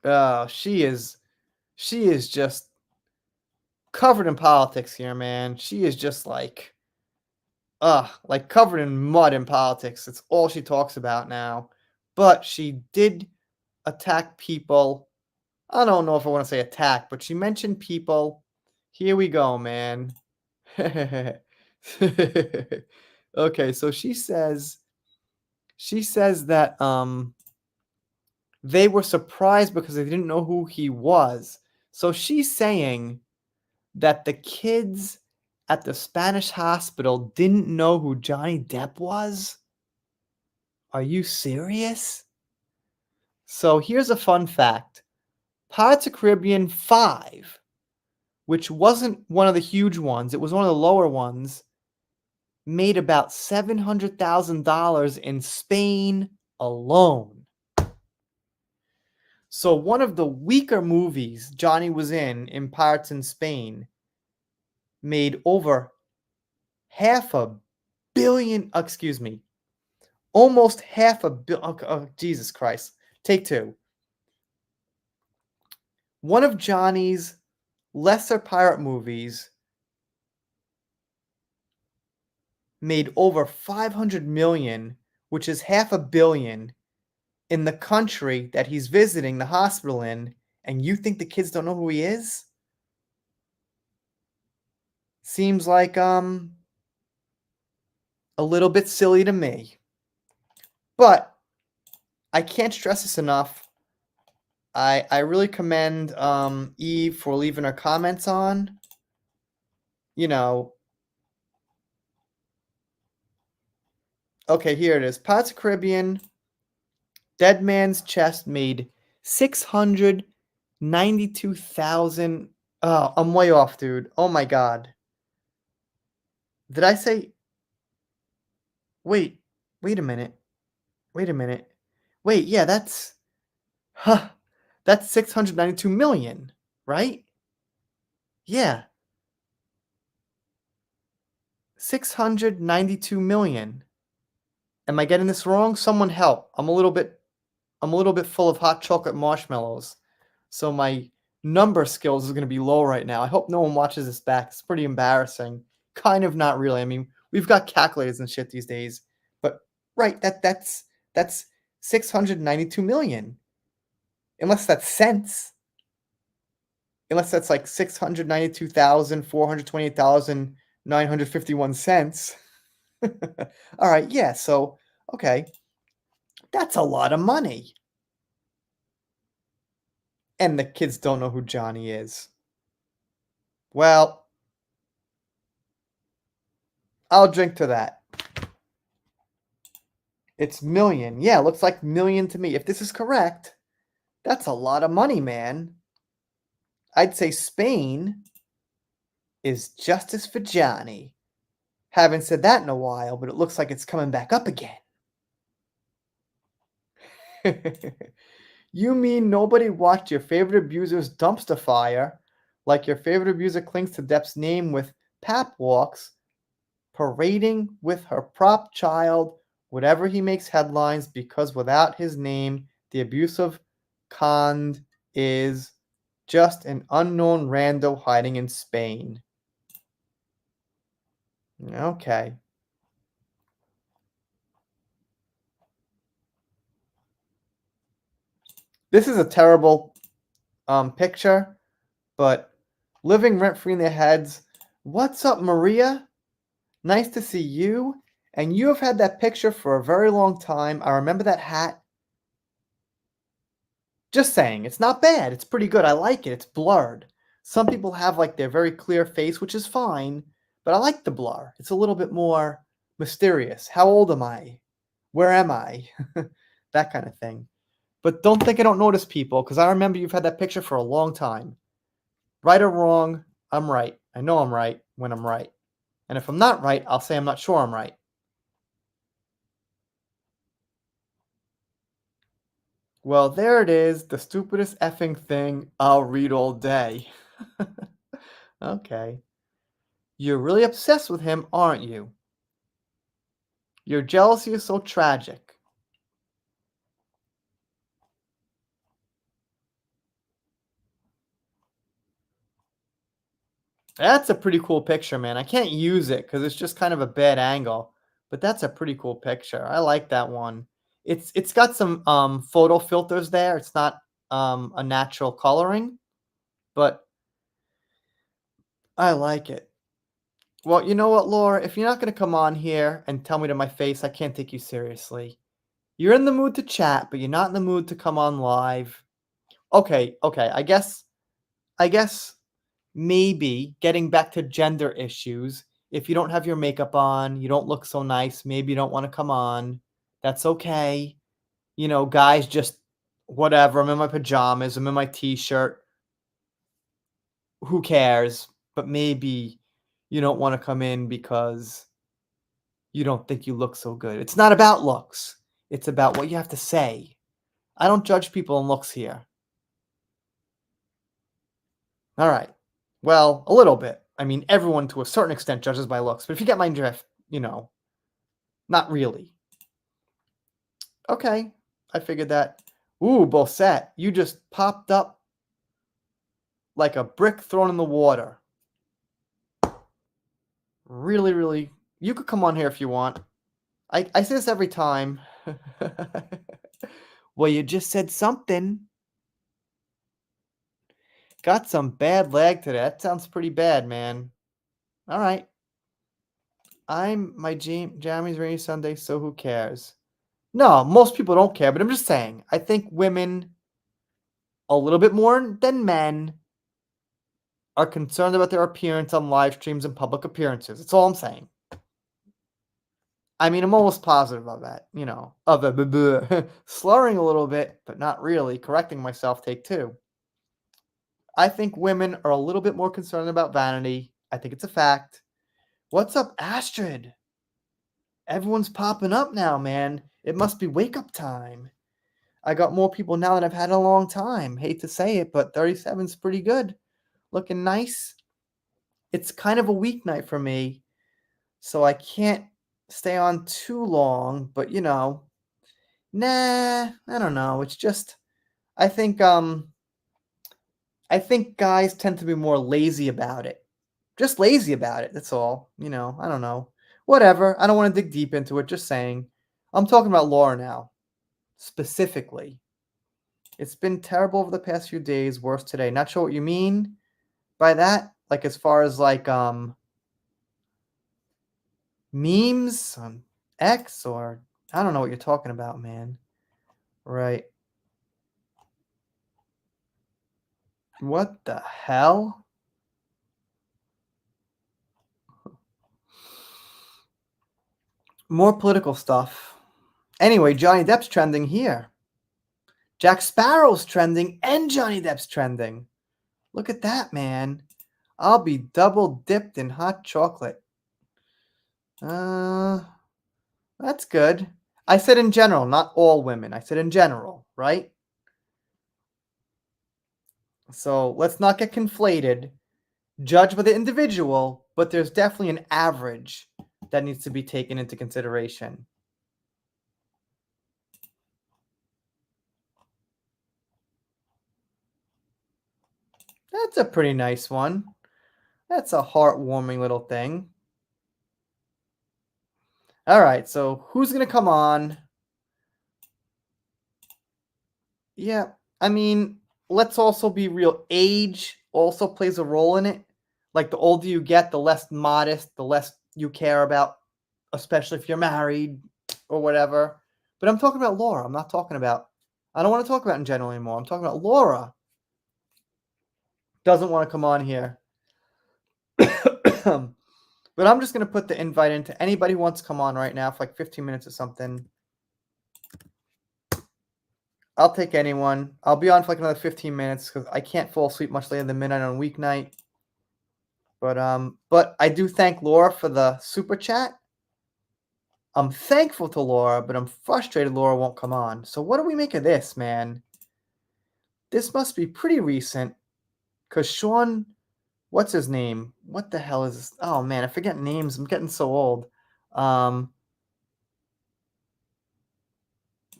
Oh, she is just covered in politics here, man. She is just like covered in mud in politics. It's all she talks about now. But she did attack people. I don't know if I want to say attack, but she mentioned people. Here we go, man. Okay, so she says that they were surprised because they didn't know who he was. So she's saying that the kids at the Spanish hospital didn't know who Johnny Depp was? Are you serious? So here's a fun fact. Pirates of the Caribbean 5, which wasn't one of the huge ones, it was one of the lower ones, made about $700,000 in Spain alone. So one of the weaker movies Johnny was in Pirates in Spain, made over half a billion, excuse me, almost half a billion. Oh, Jesus Christ. Take two. One of Johnny's lesser pirate movies made over 500 million, which is half a billion, in the country that he's visiting the hospital in, and you think the kids don't know who he is? Seems like a little bit silly to me. But I can't stress this enough. I really commend Eve for leaving her comments on. You know, okay, here it is. Pirates of the Caribbean, Dead Man's Chest made 692,000. Oh, I'm way off, dude. Oh my god. Did I say wait, wait a minute. Wait a minute. Wait, yeah, huh. That's 692 million, right? Yeah, 692 million. Am I getting this wrong? Someone help. I'm a little bit full of hot chocolate marshmallows. So my number skills is going to be low right now. I hope no one watches this back. It's pretty embarrassing. Kind of not really. I mean, we've got calculators and shit these days. But right, that's 692 million. Unless that's cents. Unless that's like 692,428,951 cents. All right, yeah, so okay. That's a lot of money. And the kids don't know who Johnny is. Well, I'll drink to that. It's million. Yeah, looks like million to me. If this is correct, that's a lot of money, man. I'd say Spain is justice for Johnny. Haven't said that in a while, but it looks like it's coming back up again. You mean nobody watched your favorite abuser's dumpster fire, like your favorite abuser clings to Depp's name with pap walks, parading with her prop child, whatever he makes headlines, because without his name, the abusive cond is just an unknown rando hiding in Spain. Okay. This is a terrible picture, but living rent free in their heads. What's up, Maria? Nice to see you. And you have had that picture for a very long time. I remember that hat. Just saying, it's not bad. It's pretty good. I like it. It's blurred. Some people have like their very clear face, which is fine, but I like the blur. It's a little bit more mysterious. How old am I? Where am I? That kind of thing. But don't think I don't notice people, because I remember you've had that picture for a long time. Right or wrong, I'm right. I know I'm right when I'm right. And if I'm not right, I'll say I'm not sure I'm right. Well, there it is, the stupidest effing thing I'll read all day. Okay. You're really obsessed with him, aren't you? Your jealousy is so tragic. That's a pretty cool picture, man. I can't use it because it's just kind of a bad angle, but that's a pretty cool picture. I like that one. It's got some photo filters there. It's not a natural coloring, but I like it. Well, you know what, Laura? If you're not gonna come on here and tell me to my face, I can't take you seriously. You're in the mood to chat, but you're not in the mood to come on live. Okay, okay. I guess maybe getting back to gender issues, if you don't have your makeup on, you don't look so nice, maybe you don't wanna come on, that's okay. Guys just whatever, I'm in my pajamas, I'm in my t-shirt, who cares? But maybe you don't wanna come in because you don't think you look so good. It's not about looks, it's about what you have to say. I don't judge people on looks here. Alright. Well, a little bit. I mean, everyone to a certain extent judges by looks, but if you get my drift, not really. Okay, I figured that. Ooh, Bosette, you just popped up like a brick thrown in the water. Really, really. You could come on here if you want. I say this every time. Well, you just said something. Got some bad lag today. That sounds pretty bad, man. All right. I'm my jammies rainy Sunday, so who cares? No, most people don't care, but I'm just saying. I think women, a little bit more than men, are concerned about their appearance on live streams and public appearances. That's all I'm saying. I mean, I'm almost positive of that, of a slurring a little bit, but not really. Correcting myself, take two. I think women are a little bit more concerned about vanity. I think it's a fact. What's up, Astrid? Everyone's popping up now, man. It must be wake up time. I got more people now than I've had in a long time. Hate to say it, but 37's pretty good. Looking nice. It's kind of a weeknight for me, so I can't stay on too long, but nah, I don't know. It's just I think I think guys tend to be more lazy about it. Just lazy about it, that's all. I don't know. Whatever. I don't want to dig deep into it, just saying. I'm talking about Laura now, specifically. It's been terrible over the past few days, worse today. Not sure what you mean by that. Like as far as like memes on X or I don't know what you're talking about, man. Right. What the hell? More political stuff. Anyway, Johnny Depp's trending here. Jack Sparrow's trending and Johnny Depp's trending. Look at that, man. I'll be double dipped in hot chocolate. Uh, that's good. I said in general, not all women. I said in general, right? So let's not get conflated. Judge by the individual, but there's definitely an average that needs to be taken into consideration. That's a pretty nice one. That's a heartwarming little thing. All right, so who's going to come on? Yeah, I mean, let's also be real. Age also plays a role in it. Like the older you get, the less modest, the less you care about, especially if you're married or whatever. But I'm talking about Laura. I don't want to talk about in general anymore. I'm talking about Laura. Doesn't want to come on here. But I'm just going to put the invite into anybody who wants to come on right now for like 15 minutes or something. I'll take anyone. I'll be on for like another 15 minutes because I can't fall asleep much later than midnight on a weeknight. But I do thank Laura for the super chat. I'm thankful to Laura, but I'm frustrated Laura won't come on. So what do we make of this, man? This must be pretty recent because Sean what's his name? What the hell is this? Oh man, I forget names. I'm getting so old. Um,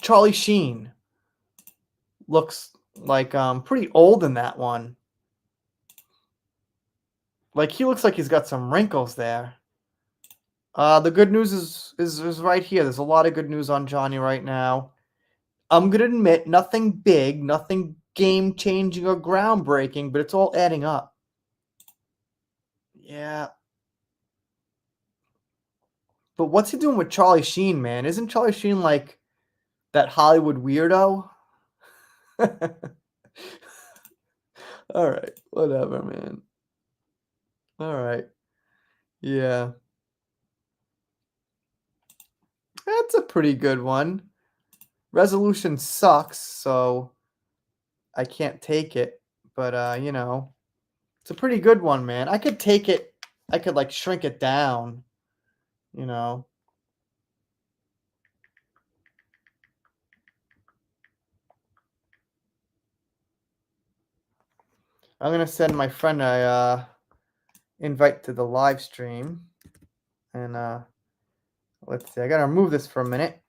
Charlie Sheen looks like pretty old in that one. Like he looks like he's got some wrinkles there. The good news is right here. There's a lot of good news on Johnny right now. I'm gonna admit nothing big, nothing game changing or groundbreaking, but it's all adding up. Yeah. But what's he doing with Charlie Sheen, man? Isn't Charlie Sheen like that Hollywood weirdo? All right, whatever, man. All right. Yeah. That's a pretty good one. Resolution sucks, so I can't take it. But it's a pretty good one, man. I could take it. I could like shrink it down, you know. I'm gonna send my friend a invite to the live stream, and let's see. I gotta remove this for a minute,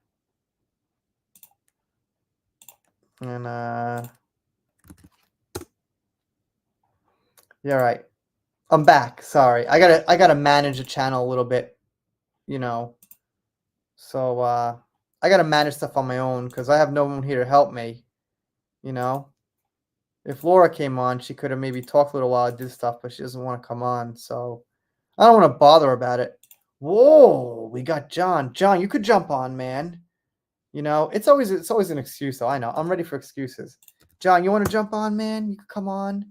and yeah, right. I'm back. Sorry, I gotta manage the channel a little bit, you know. So I gotta manage stuff on my own because I have no one here to help me, you know. If Laura came on, she could have maybe talked a little while, did stuff, but she doesn't want to come on, so I don't want to bother her about it. Whoa, we got John. John, you could jump on, man. You know, it's always an excuse, though. I know. I'm ready for excuses. John, you want to jump on, man? You could come on.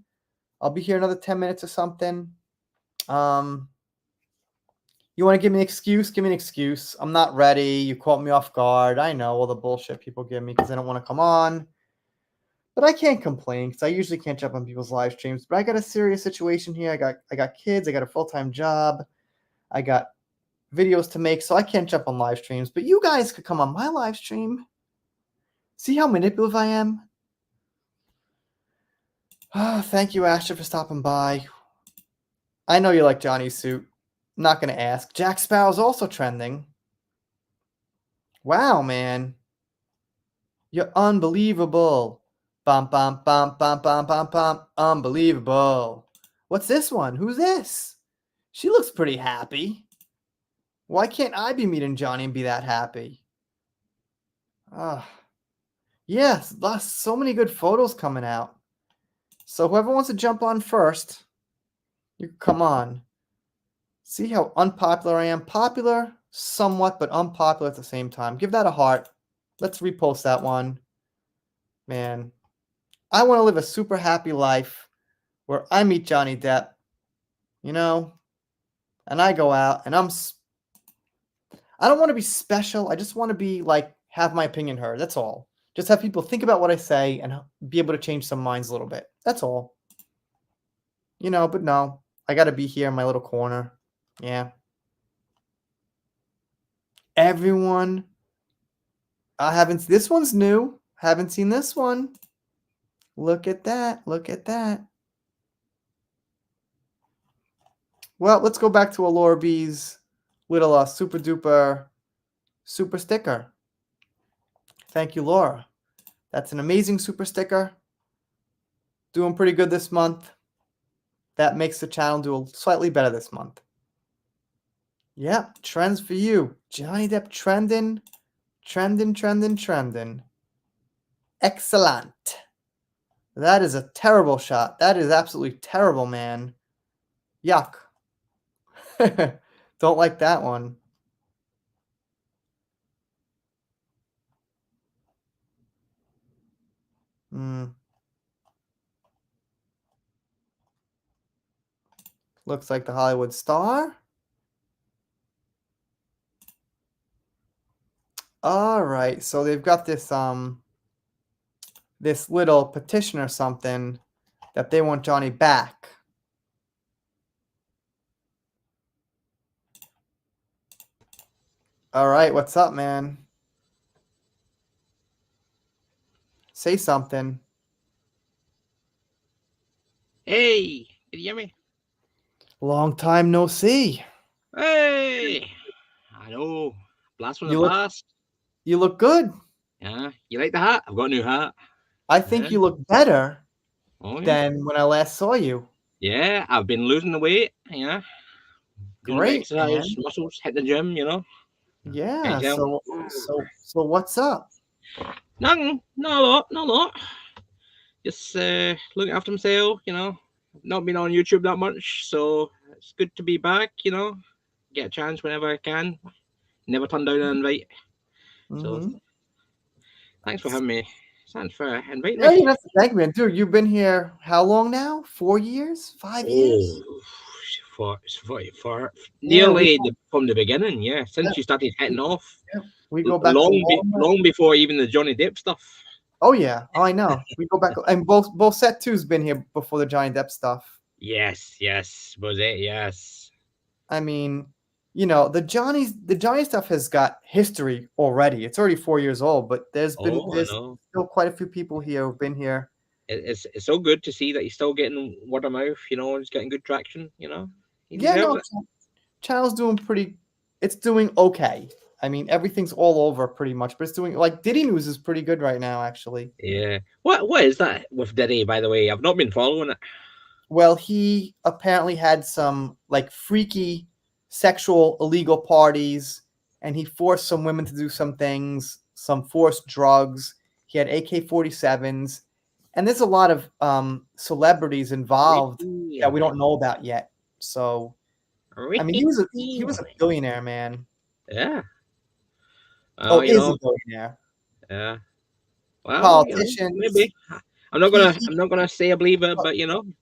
I'll be here another 10 minutes or something. Um, you want to give me an excuse? Give me an excuse. I'm not ready. You caught me off guard. I know all the bullshit people give me because they don't want to come on. But I can't complain because I usually can't jump on people's live streams. But I got a serious situation here. I got kids. I got a full-time job. I got videos to make, so I can't jump on live streams. But you guys could come on my live stream. See how manipulative I am? Oh, thank you, Asher, for stopping by. I know you like Johnny's suit. Not gonna ask. Jack Sparrow's also trending. Wow, man. You're unbelievable. Bum bum bum bum bum bum bum. Unbelievable. What's this one? Who's this? She looks pretty happy. Why can't I be meeting Johnny and be that happy? Ah, yes, so many good photos coming out. So whoever wants to jump on first, you come on. See how unpopular I am? Popular, somewhat, but unpopular at the same time. Give that a heart. Let's repost that one. Man, I want to live a super happy life where I meet Johnny Depp, you know, and I go out and I don't want to be special. I just want to be like, have my opinion heard. That's all. Just have people think about what I say and be able to change some minds a little bit. That's all. You know, but no, I got to be here in my little corner. Yeah. Everyone, this one's new. Haven't seen this one. Look at that. Look at that. Well, let's go back to Allura B's little super duper super sticker. Thank you, Laura. That's an amazing super sticker. Doing pretty good this month. That makes the channel do slightly better this month. Yeah, trends for you. Johnny Depp trending, trending, trending, trending. Excellent. That is a terrible shot. That is absolutely terrible, man. Yuck. Don't like that one. Looks like the Hollywood star. All right, so they've got this little petition or something that they want Johnny back. All right, what's up, man? Say something. Hey, can you hear me? Long time no see. Hey, I know. Blast from the You look past. you look good. Yeah, you like the hat? I've got a new hat. I Yeah. think you look better Oh yeah. than when I last saw you. Yeah, I've been losing the weight. Yeah, doing a bit of Great, exercise, man. muscles, hit the gym. Yeah, Can't tell. so what's up? Nothing. Not a lot. Not a lot. Just looking after myself. Not been on YouTube that much, so it's good to be back. Get a chance whenever I can. Never turn down an invite. So Mhm. thanks for having me. Thanks for inviting Yeah, me. you don't have to thank me, dude. You've been here how long now? 4 years? 5 Oh, years? for Yeah, we nearly from the beginning, yeah. yeah, Since you started hitting off, yeah. We go back a long long way. long before even the Johnny Depp stuff. Oh yeah, oh, I know. We go back, and both set two's been here before the Johnny Depp stuff. Yes, yes, was it? Yes. I mean, the Johnny stuff has got history already. It's already 4 years old, but Oh, I there's know. still quite a few people here who've been here. It's so good to see that he's still getting word of mouth. He's getting good traction. He Yeah, deserves no, it. channel's doing pretty. It's doing okay. I mean, everything's all over pretty much, but it's doing like Diddy News is pretty good right now, actually. Yeah. What is that with Diddy? By the way, I've not been following it. Well, he apparently had some like freaky sexual illegal parties, and he forced some women to do some things, some forced drugs. He had AK-47s, and there's a lot of celebrities involved Ricky that we don't know Williams. about yet. So, I mean, Ricky he was a Williams. billionaire, man. Yeah. Oh, Well, is a billionaire. yeah. Well, Politicians. maybe. I'm not He gonna. he I'm not gonna say I believe it, but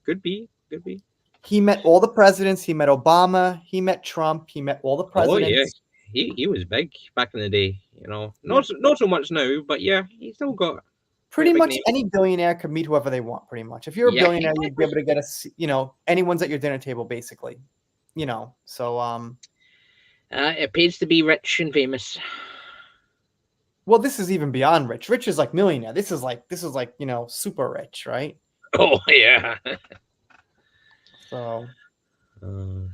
could be. Could be. he met all the presidents. He met Obama. He met Trump. He met all the Oh yeah, presidents. he was big back in the day. Yeah. Not so much now, but yeah, he still got quite a Pretty big much name. any billionaire can meet whoever they want, pretty much. If you're a Yeah, billionaire, you'd be exactly. able to get anyone's at your dinner table, basically. So It pays to be rich and famous. well, this is even beyond rich. Rich is like millionaire. This is like super rich, right? Oh yeah. So Uh,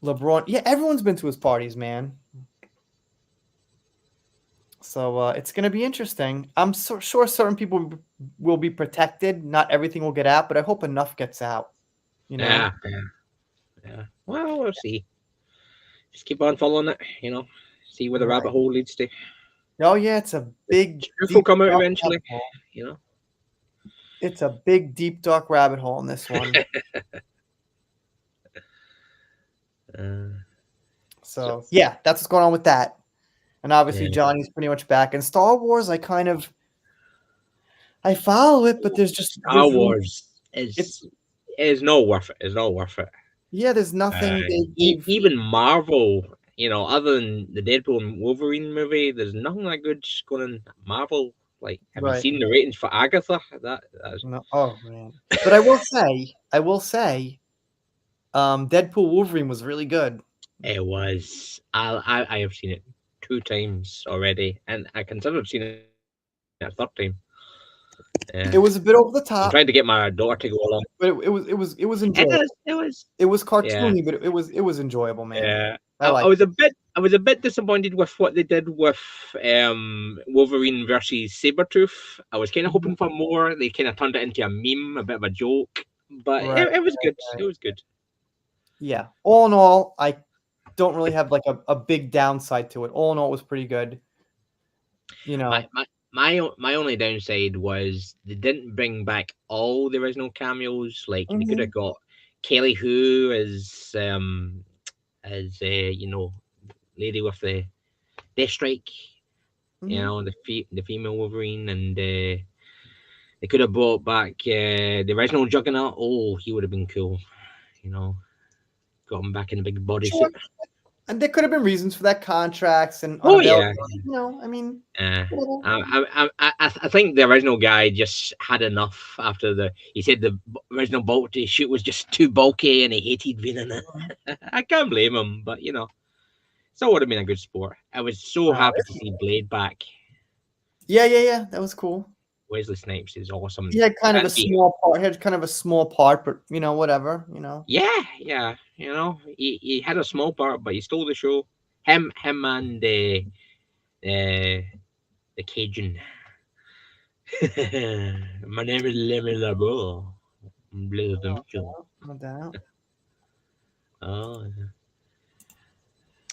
LeBron, yeah, everyone's been to his parties, man. So it's gonna be interesting. I'm sure certain people will be protected. Not everything will get out, but I hope enough gets out. You know. yeah, yeah, yeah. Well, we'll see. Just keep on following it. See where the rabbit Right. hole leads to. Oh yeah, it's a The big, truth will deep, come out dark rabbit eventually. hole. You know. It's a big, deep, dark rabbit hole in this one. Uh, so So yeah, that's what's going on with that. And obviously yeah. Johnny's pretty much back. And Star Wars, I follow it, but Star there's really Wars it's is not worth it. It's not worth it. yeah, there's nothing they've Even Marvel, other than the Deadpool and Wolverine movie, there's nothing that good going on Marvel. Like, have you right. seen the ratings for Agatha? That's No, oh man. But I will say, Deadpool Wolverine was really good. it was. I have seen it 2 times already, and I considered seeing it a third time. Yeah, It was a bit over I'm the trying to top, get my daughter to go along. but it was It is. enjoyable. It was. It was Yeah. cartoony, but it was enjoyable, man. Yeah, I I liked was a it. bit disappointed with what they did with Wolverine versus Sabretooth. I was kind of Mhm. hoping for more. They kind of turned it into a meme, a bit of a joke, but Right, it was right, good. It right. was good. Yeah. All in all, I don't really have like a big downside to it. All in all, it was pretty good. You My know. my my only downside was they didn't bring back all the original cameos. Like they could Hmm. have got Kelly Who as lady with the Death Strike. Hmm. The female Wolverine, and they could have brought back the original Juggernaut. Oh, he would have been cool. You know, got him back in a big Sure. bodysuit. And there could have been reasons for that, contracts and Oh yeah. unavailability. I mean, Uh, whatever. I think the original guy just had enough after he said the original bolt to shoot was just too bulky and he hated being in it. I can't blame him, but still would have been a good sport. I was so No, happy to see Blade back. yeah, yeah, yeah. That was cool. Wesley Snipes is awesome. He had kind of a And the small part. He had kind of a small part, but whatever. yeah, yeah, he had a small part, but he stole the show. Him, and the Cajun. My name is Lemon Labo. Pleased to meet you. No doubt. Oh,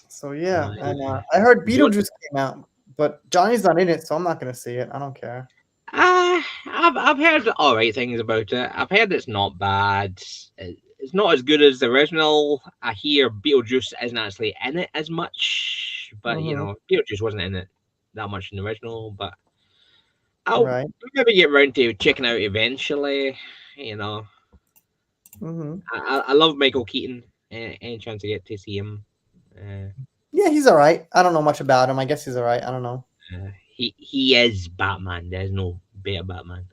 So yeah, and yeah. I heard What? Beetlejuice came out, but Johnny's not in it, so I'm not gonna see it. I don't care. I've heard all right things about it. I've heard it's not bad. It's not as good as the original. I hear Beetlejuice isn't actually in it as much, but Hmm. Beetlejuice wasn't in it that much in the original. But I'll Right. maybe get round to checking out eventually. You know, Hmm. I love Michael Keaton. Any chance I get to see him, uh, Yeah, he's all right. I don't know much about him. I guess he's all right. I don't know. he is Batman. There's no better Batman.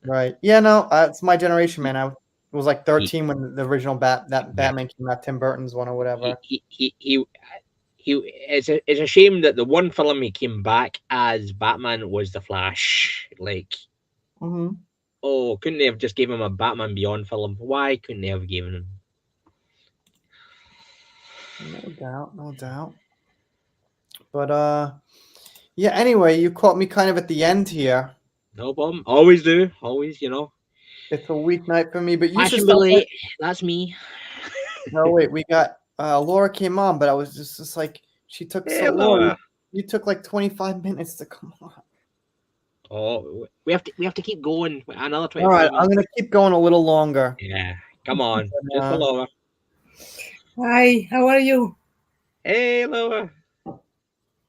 Right. Yeah, no, it's my generation, man. I was like He 13 when the original yeah. Batman came out, Tim Burton's one or he whatever. he he he, he it's a shame that the one film he came back as Batman was the Flash. Like, Hmm. oh, couldn't they have just gave him a Batman Beyond film? Why couldn't they have given him? No doubt, no doubt. But yeah. Anyway, you caught me kind of at the end here. No problem. Always do. Always, It's a weeknight for me, but you should stop. fashionably. That's me. No, wait, we got Laura came on, but I was just like she took so Laura, Hello. you took like 25 minutes to come on. Oh, we have to keep going. Another All right, 25 I'm minutes. gonna keep going a little longer. Yeah. Come on. But, Just for Laura. Hi, how are you? Hey, Laura.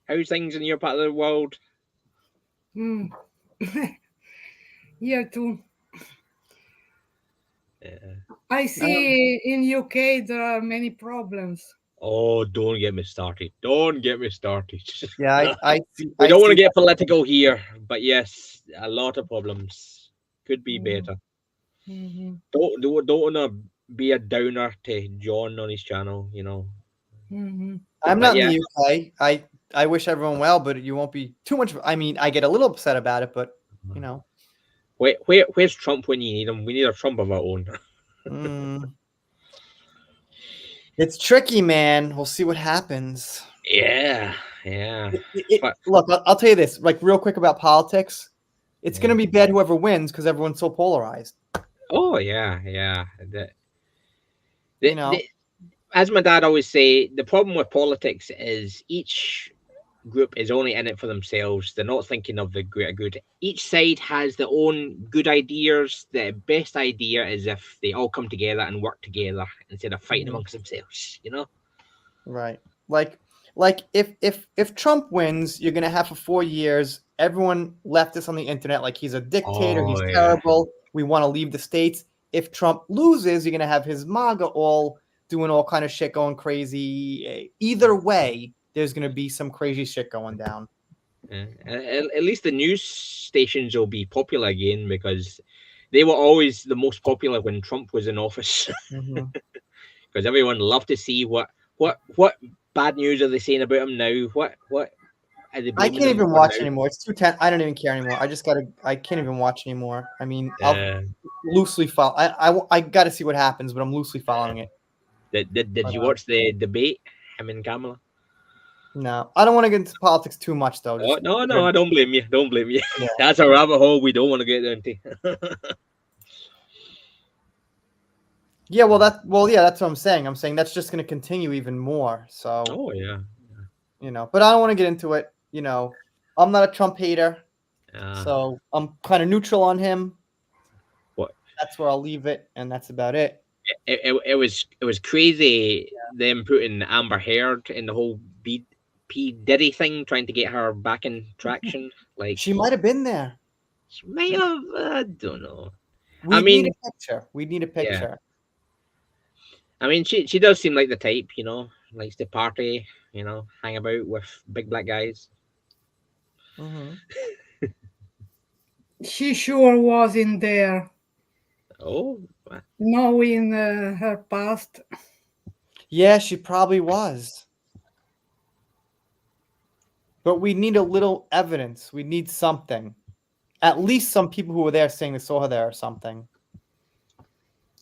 How's things in your part of the world? Hmm. Here too. I see in UK there are many problems. Oh, don't get me started. Don't get me started. yeah, I see. We I don't want to see. get political here, but yes, a lot of problems. Could be Mhm, better. mhm, Don't want to be a downer to John on his channel. mhm, I'm But not in yeah, the UK. I wish everyone well, but you won't be too much. I mean, I get a little upset about it, but you know, where's Trump when you need him? We need a Trump of our own. mm, it's tricky, man. We'll see what happens. Yeah, yeah. But Look, I'll tell you this, like real quick about politics. It's yeah. gonna be bad whoever wins because everyone's so polarized. Oh yeah, yeah. You The, know. the, as my dad always say, the problem with politics is each group is only in it for themselves. They're not thinking of the greater good. Each side has their own good ideas. The best idea is if they all come together and work together instead of fighting Mhm. amongst themselves. Right. Like if Trump wins, you're gonna have for 4 years everyone leftists on the internet like he's a dictator, Oh he's yeah. terrible. We want to leave the states. If Trump loses, you're gonna have his MAGA all doing all kind of shit, going crazy. Either way, there's gonna be some crazy shit going down. At least the news stations will be popular again because they were always the most popular when Trump was in office. Hmm. Because everyone loved to see what bad news are they saying about him now? What are they I blaming can't him even for watch now? anymore. It's too tense. I don't even care anymore. I just gotta. I can't even watch anymore. I mean, I'll Uh, loosely follow. I gotta see what happens, but I'm loosely following it. did But you watch the debate? Him and Kamala? no, I don't want to get into politics too much, though. Oh Just no, no, I don't blame you. Don't blame you. yeah, That's a rabbit hole we don't want to get into. yeah. Yeah, that's what I'm saying. I'm saying that's just going to continue even more. So Oh yeah. but I don't want to get into it. I'm not a Trump hater, Uh, so I'm kind of neutral on him. what That's where I'll leave it, and that's about it. it was crazy them putting Amber Heard in the whole P Diddy thing, trying to get her back in traction. Like, She might have been there. she may have. I don't know. I We'd need mean, a picture. We'd need a yeah. picture. I mean, she does seem like the type, likes to party, hang about with big black guys. Hmm. She sure was in there, Oh, knowing her past. Yeah, she probably was. But we need a little evidence. We need something. At least some people who were there saying they saw her there or something.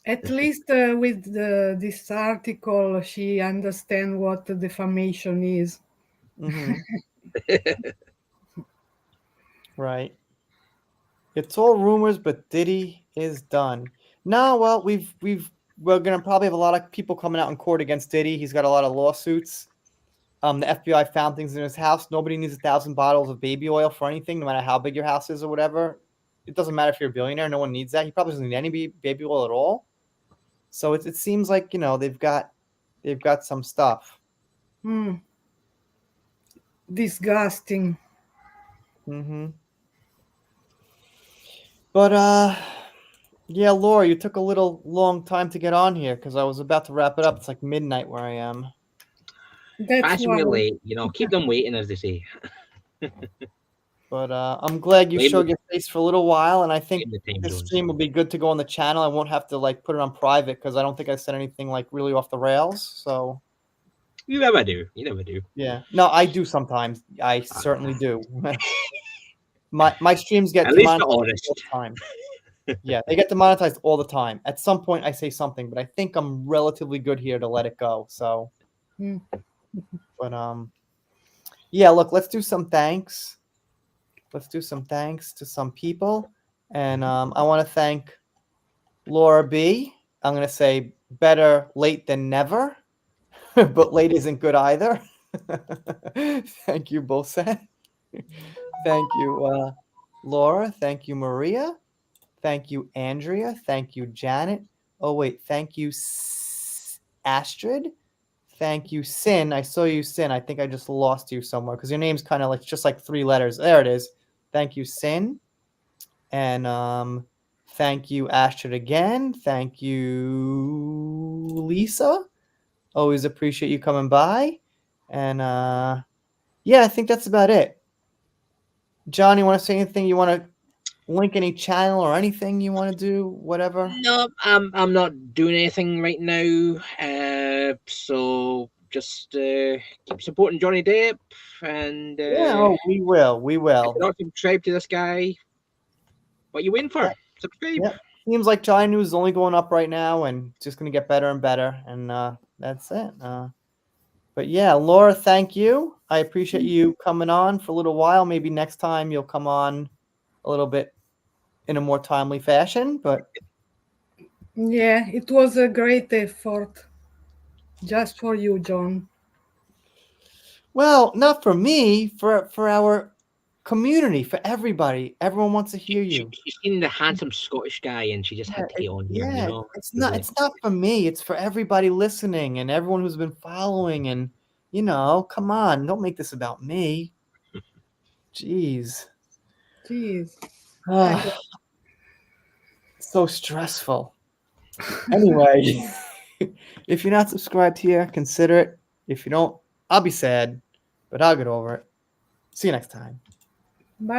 At least with this article, she understand what defamation is. Mm-hmm. Right. It's all rumors, but Diddy is done. No, well, we're gonna probably have a lot of people coming out in court against Diddy. He's got a lot of lawsuits. The FBI found things in his house. Nobody needs 1,000 bottles of baby oil for anything, no matter how big your house is or whatever. It doesn't matter if you're a billionaire. No one needs that. He probably doesn't need any baby oil at all. So it seems like they've got some stuff. Hmm. Disgusting. Mm-hmm. But yeah, Laura, you took a little long time to get on here because I was about to wrap it up. It's like midnight where I am. That's why. Fashionably late, keep them waiting, as they say. But I'm glad you Blame showed the, your face for a little while, and I think blame the time this zones. stream will be good to go on the channel. I won't have to like put it on private because I don't think I said anything like really off the rails. So You never do. You never do. yeah, no, I do sometimes. I certainly do. my streams get At least demonetized you're all honest. the time. Yeah, they get demonetized all the time. At some point, I say something, but I think I'm relatively good here to let it go. So, Hmm. but yeah. Look, let's do some thanks. Let's do some thanks to some people, and I want to thank Laura B. I'm gonna say better late than never, but late isn't good either. Thank you, both. Thank you, Laura. Thank you, Maria. Thank you, Andrea. Thank you, Janet. Oh, wait. Thank you, Astrid. Thank you, Sin. I saw you, Sin. I think I just lost you somewhere because your name's kind of like just like 3 letters. There it is. Thank you, Sin. And thank you, Astrid again. Thank you, Lisa. Always appreciate you coming by. And yeah, I think that's about it. John, you want to say anything? You want to link any channel or anything you want to do? Whatever. No, I'm not doing anything right now. So just keep supporting Johnny Depp, and Yeah, oh, we will. We if will. you're not subscribed to this guy, what you waiting for? Subscribe. Yep. Seems like China News is only going up right now and just going to get better and better. And that's it. But yeah, Laura, thank you. I appreciate you coming on for a little while. Maybe next time you'll come on a little bit in a more timely fashion. But Yeah, it was a great effort just for you, John. well, not for me, for our community, for everybody. Everyone wants to hear you. She's seen the handsome Scottish guy, and she just Yeah, had to get on here. yeah, it's not for me. It's for everybody listening and everyone who's been following. And come on, don't make this about me. Jeez, Jeez. so stressful. Anyway, if you're not subscribed here, consider it. If you don't, I'll be sad, but I'll get over it. See you next time. Bye.